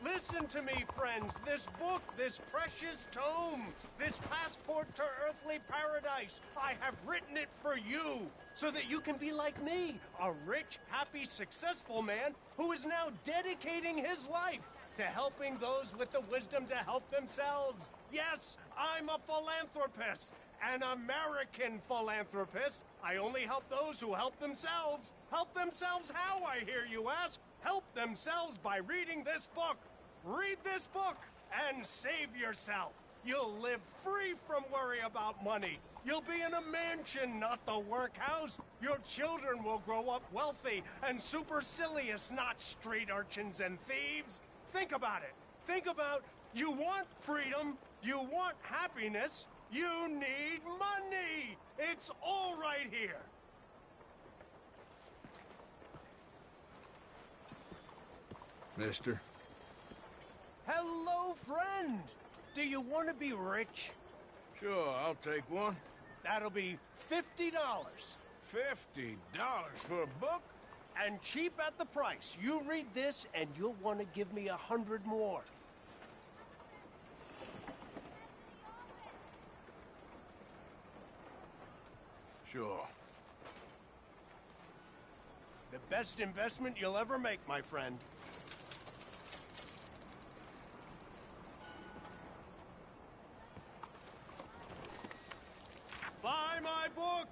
Listen to me, friends. This book, this precious tome, this passport to earthly paradise, I have written it for you, so that you can be like me, a rich, happy, successful man who is now dedicating his life to helping those with the wisdom to help themselves. Yes, I'm a philanthropist, an American philanthropist. I only help those who help themselves. Help themselves how, I hear you ask? Help themselves by reading this book. Read this book and save yourself. You'll live free from worry about money. You'll be in a mansion, not the workhouse. Your children will grow up wealthy and supercilious, not street urchins and thieves. Think about it. Think about, you want freedom, you want happiness, you need money. It's all right here. Mister, Hello, friend! Do you want to be rich? Sure, I'll take one. That'll be $50. $50 for a book? And cheap at the price. You read this, and you'll want to give me 100 more. Sure. The best investment you'll ever make, my friend. Buy my book!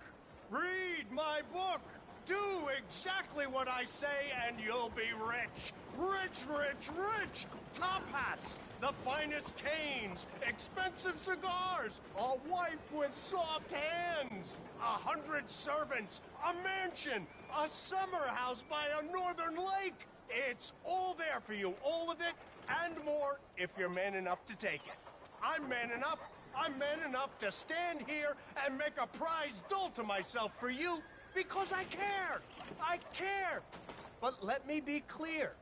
Read my book! Do exactly what I say and you'll be rich! Rich, rich, rich! Top hats! The finest canes! Expensive cigars! A wife with soft hands! 100 servants! A mansion! A summer house by a northern lake! It's all there for you, all of it, and more, if you're man enough to take it. I'm man enough. I'm man enough to stand here and make a prize dull to myself for you because I care. I care. But let me be clear.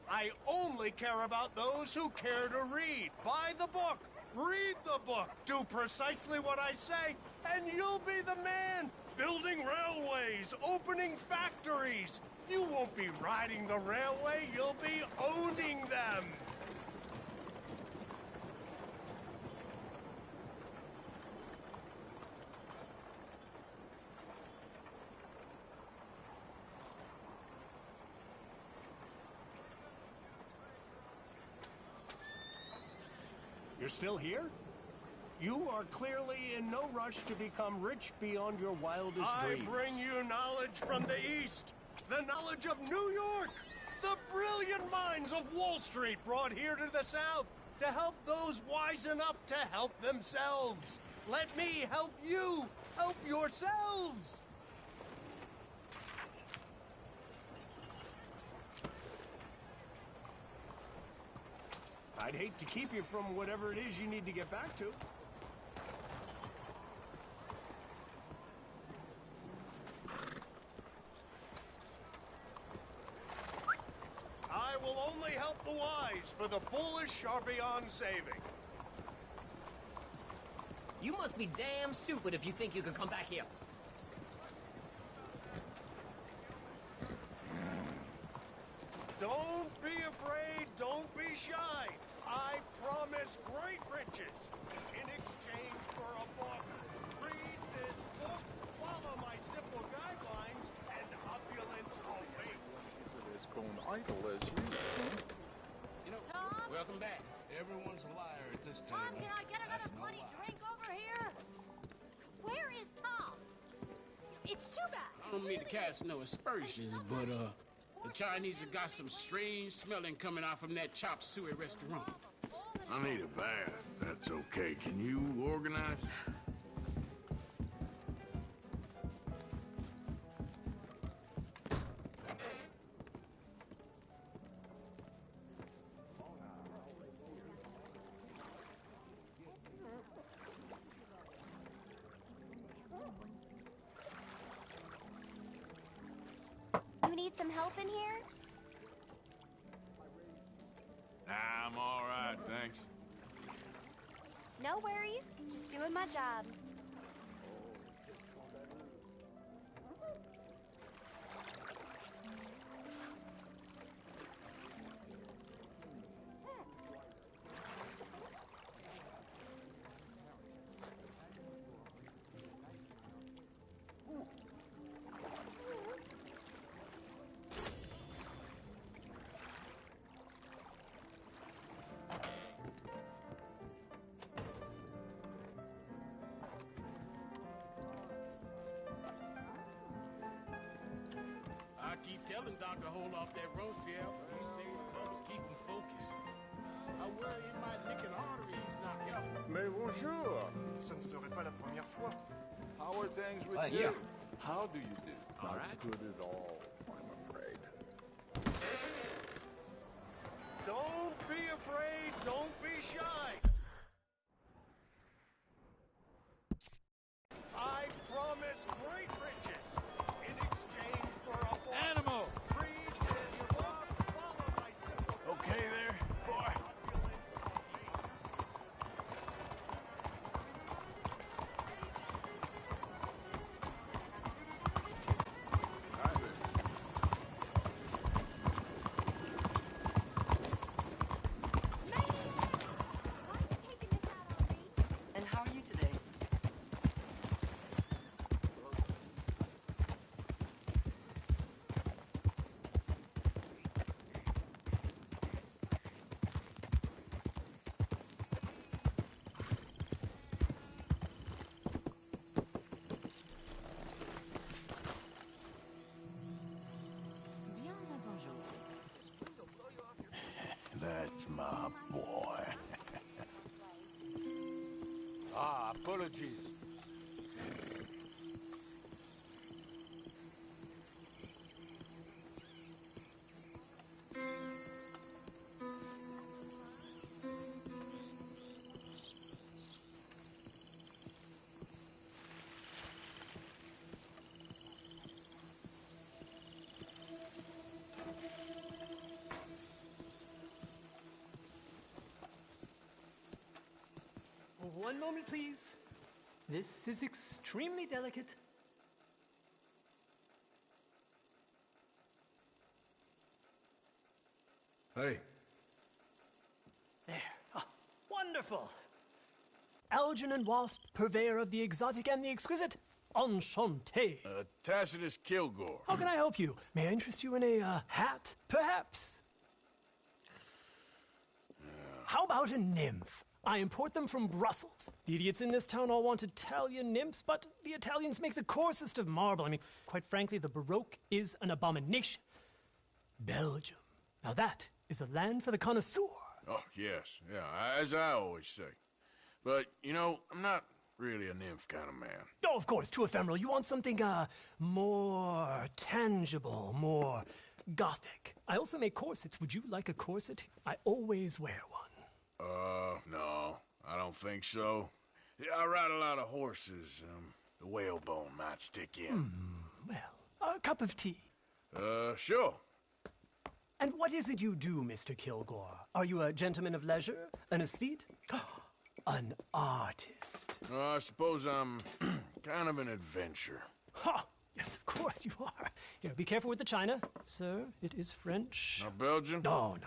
I only care about those who care to read. Buy the book. Read the book. Do precisely what I say, and you'll be the man. Building railways, opening factories. You won't be riding the railway. You'll be owning them. You're still here? You are clearly in no rush to become rich beyond your wildest dreams. I bring you knowledge from the East. The knowledge of New York. The brilliant minds of Wall Street brought here to the South to help those wise enough to help themselves. Let me help you. Help yourselves. I'd hate to keep you from whatever it is you need to get back to. I will only help the wise, for the foolish are beyond saving. You must be damn stupid if you think you can come back here. Don't be afraid, don't be shy. I promise great riches in exchange for a book. Read this book, follow my simple guidelines, and opulence awaits. Is it as cold idle as you? You know, Tom? welcome back. Everyone's a liar at this Tom, table. can I get another That's no bloody lie. drink over here? Where is Tom? It's too bad. I don't mean to cast no aspersions, but, the Chinese have got some strange smelling coming out from that chop suey restaurant. I need a bath. That's okay. Can you organize? You need some help in here? I'm all right, thanks. No worries. Just doing my job. I keep telling Doc to hold off that roast beer. He says it helps keep him focused. I worry he might nick an artery he's not careful. Mais bonjour. Ce ne serait pas la première fois. How are things with yeah. you? How do you do? All Not right. good at all, I'm afraid. Don't be afraid, don't be shy. I promise great riches in exchange for a book. Animal! Read this book, follow my simple Okay there, boy? opulence my boy. Apologies. One moment, please. This is extremely delicate. Hey. There. Ah, wonderful. Algernon Wasp, purveyor of the exotic and the exquisite. Enchanté. Tacitus Kilgore. How can I help you? May I interest you in a hat, perhaps? How about a nymph? I import them from Brussels. The idiots in this town all want Italian nymphs, but the Italians make the coarsest of marble. I mean, quite frankly, the Baroque is an abomination. Belgium. Now that is a land for the connoisseur. Oh, yes. Yeah, as I always say. But, you know, I'm not really a nymph kind of man. Oh, of course, too ephemeral. You want something, more tangible, more gothic. I also make corsets. Would you like a corset? I always wear one. No, I don't think so. I ride a lot of horses. The whalebone might stick in. Well, a cup of tea. Sure. And what is it you do, Mr. Kilgore? Are you a gentleman of leisure? An aesthete? An artist? I suppose I'm kind of an adventurer. Ha! Yes, of course you are. Here, be careful with the china. Sir, it is French. Not Belgian? No.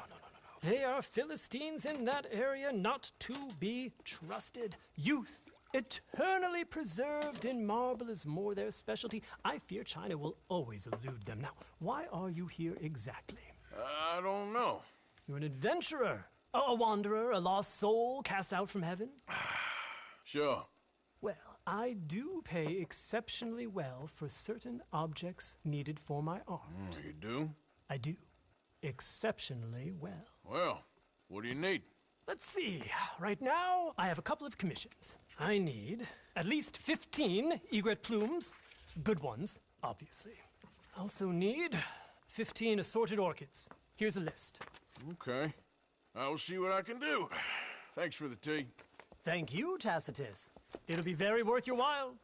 They are Philistines in that area, not to be trusted. Youth, eternally preserved in marble, is more their specialty. I fear China will always elude them. Now, why are you here exactly? I don't know. You're an adventurer, a wanderer, a lost soul cast out from heaven? Sure. Well, I do pay exceptionally well for certain objects needed for my art. You do? I do. Exceptionally well. Well, what do you need? Let's see. Right now, I have a couple of commissions. I need at least 15 egret plumes. Good ones, obviously. I also need 15 assorted orchids. Here's a list. Okay. I will see what I can do. Thanks for the tea. Thank you, Tacitus. It'll be very worth your while.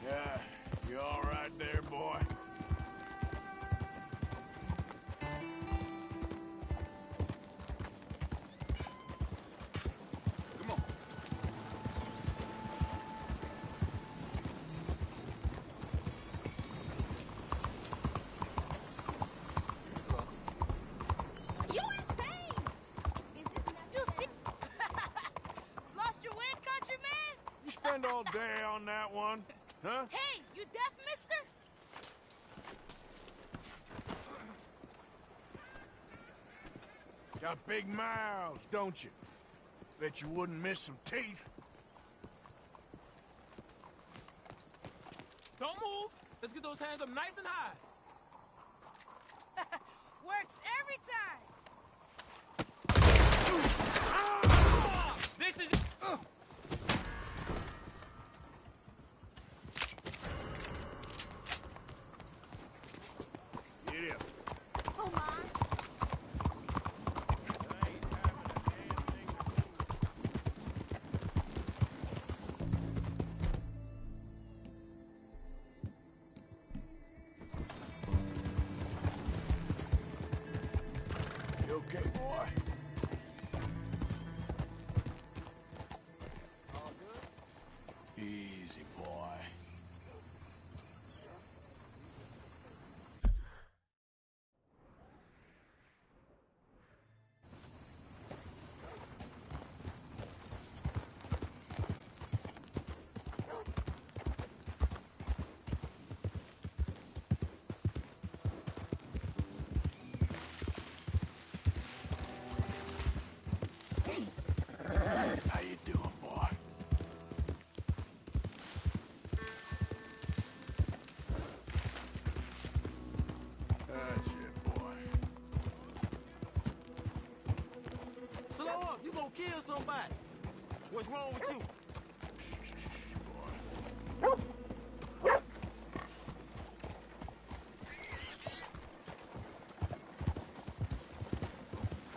Yeah, you all right there, boy? Come on. Lost your wind, countryman? You spend all day on that one, huh? Hey, you deaf, mister? Got big mouths, don't you? Bet you wouldn't miss some teeth. Don't move. Let's get those hands up nice and high. Works every time. This is... Get him. Oh, my. kill somebody. What's wrong with you?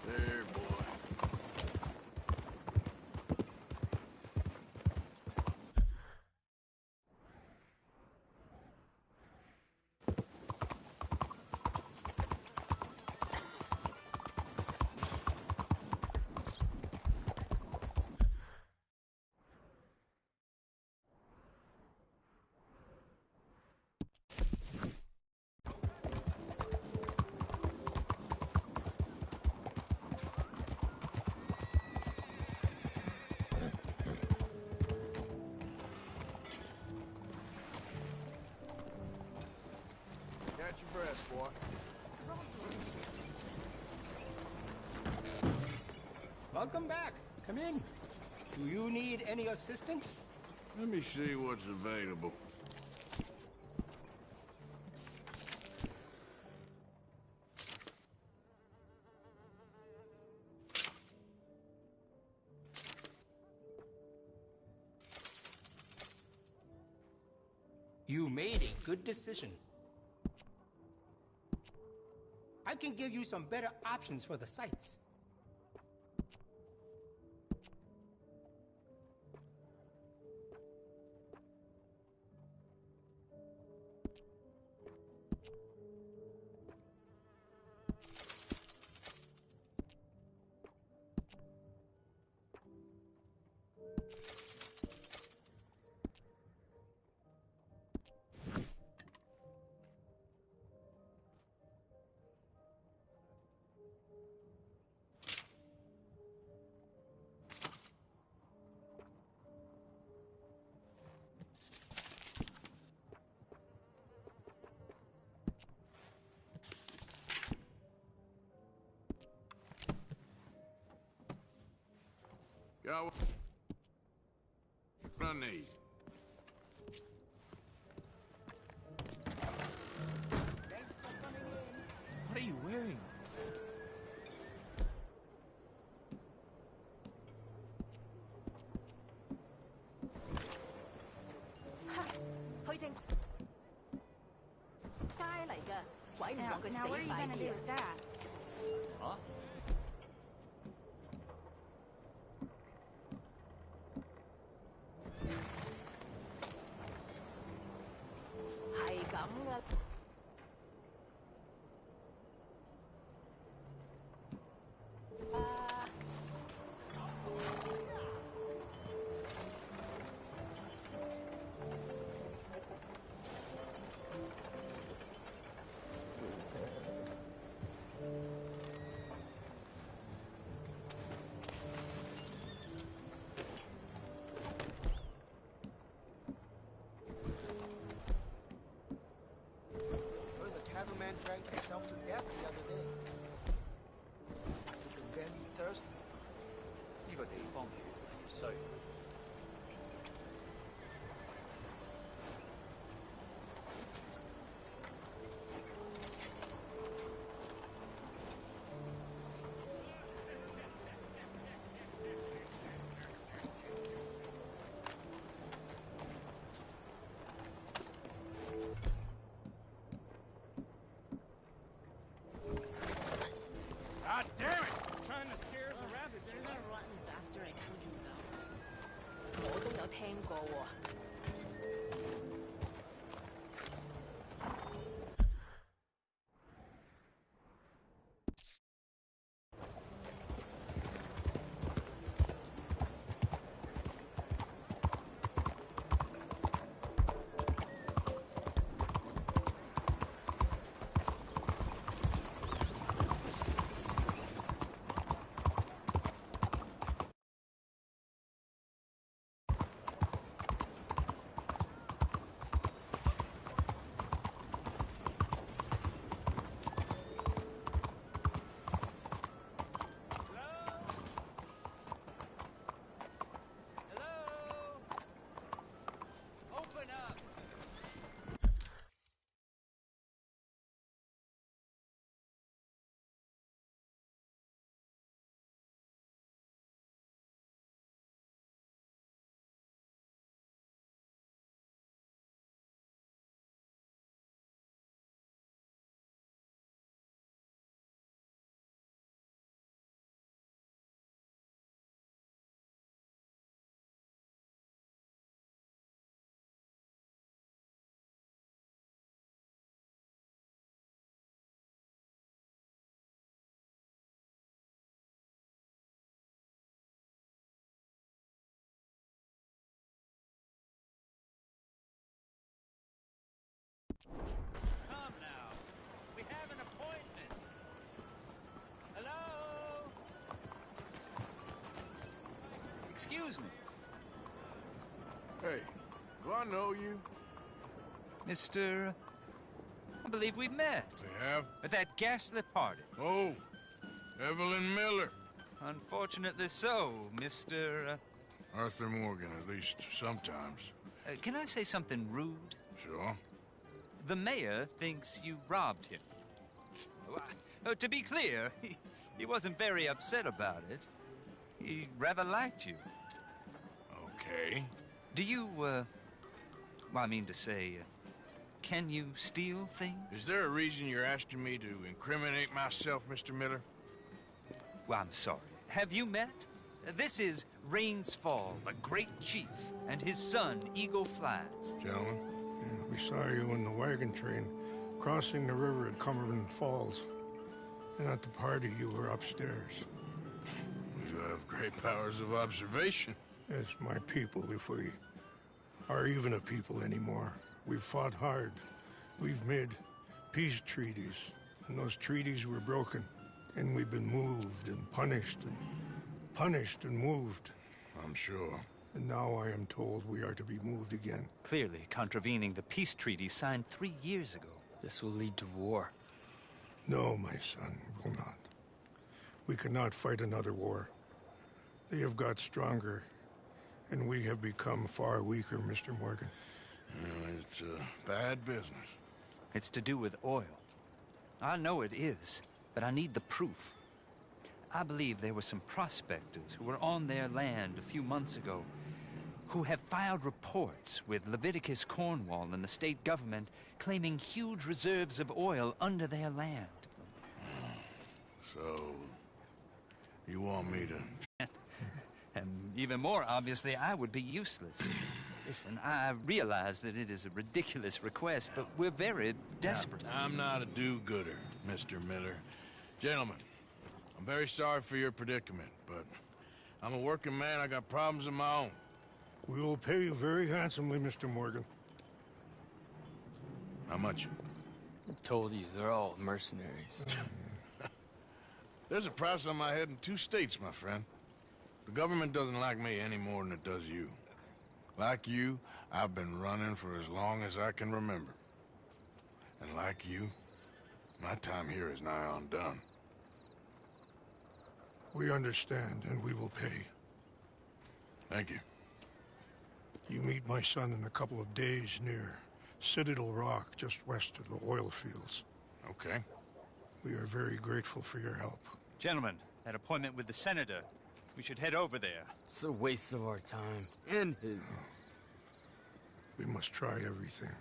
There, boy. Catch your breath, boy. Welcome back. Come in. Do you need any assistance? Let me see what's available. You made a good decision. I can give you some better options for the sites. Got what I need. What are you wearing? Now what are you gonna do with that? Huh? Man drank himself to death the other day. Must have been very thirsty. 呢個地方越嚟越衰。God damn it! I'm trying to scare the rabbits. There's a rotten bastard I told you about. 我都有聽過喎。excuse me. Hey, do I know you? Mr. I believe we've met. We have? At that ghastly party. Oh, Evelyn Miller. Unfortunately so, Mr. Arthur Morgan, at least sometimes. Can I say something rude? Sure. The mayor thinks you robbed him. To be clear, he wasn't very upset about it. He rather liked you. Okay. Do you, well, I mean to say, can you steal things? Is there a reason you're asking me to incriminate myself, Mr. Miller? Well, I'm sorry. Have you met? This is Rains Fall, a great chief, and his son, Eagle Flies. Gentlemen? Yeah, we saw you in the wagon train crossing the river at Cumberland Falls. And at the party, you were upstairs. You have great powers of observation. Yes, my people, if we are even a people anymore. We've fought hard. We've made peace treaties. And those treaties were broken. And we've been moved and punished and moved. I'm sure. And now I am told we are to be moved again. Clearly contravening the peace treaty signed 3 years ago. This will lead to war. No, my son, it will not. We cannot fight another war. They have got stronger, and we have become far weaker, Mr. Morgan. It's bad business. It's to do with oil. I know it is, but I need the proof. I believe there were some prospectors who were on their land a few months ago who have filed reports with Leviticus Cornwall and the state government claiming huge reserves of oil under their land. So, you want me to... And even more obviously, I would be useless. Listen, I realize that it is a ridiculous request, but we're very desperate. Now, I'm not a do-gooder, Mr. Miller. Gentlemen, I'm very sorry for your predicament, but I'm a working man. I got problems of my own. We will pay you very handsomely, Mr. Morgan. How much? I told you, they're all mercenaries. There's a price on my head in 2 states, my friend. The government doesn't like me any more than it does you. Like you, I've been running for as long as I can remember. And like you, my time here is nigh undone. We understand, and we will pay. Thank you. You meet my son in a couple of days near Citadel Rock, just west of the oil fields. Okay. We are very grateful for your help. Gentlemen, that appointment with the senator, we should head over there. It's a waste of our time. And his. We must try everything.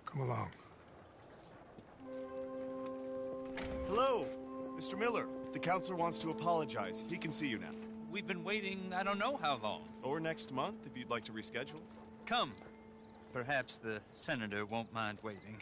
Come along. Hello, Mr. Miller. The counselor wants to apologize. He can see you now. We've been waiting I don't know how long. Or next month, if you'd like to reschedule. Come. Perhaps the senator won't mind waiting.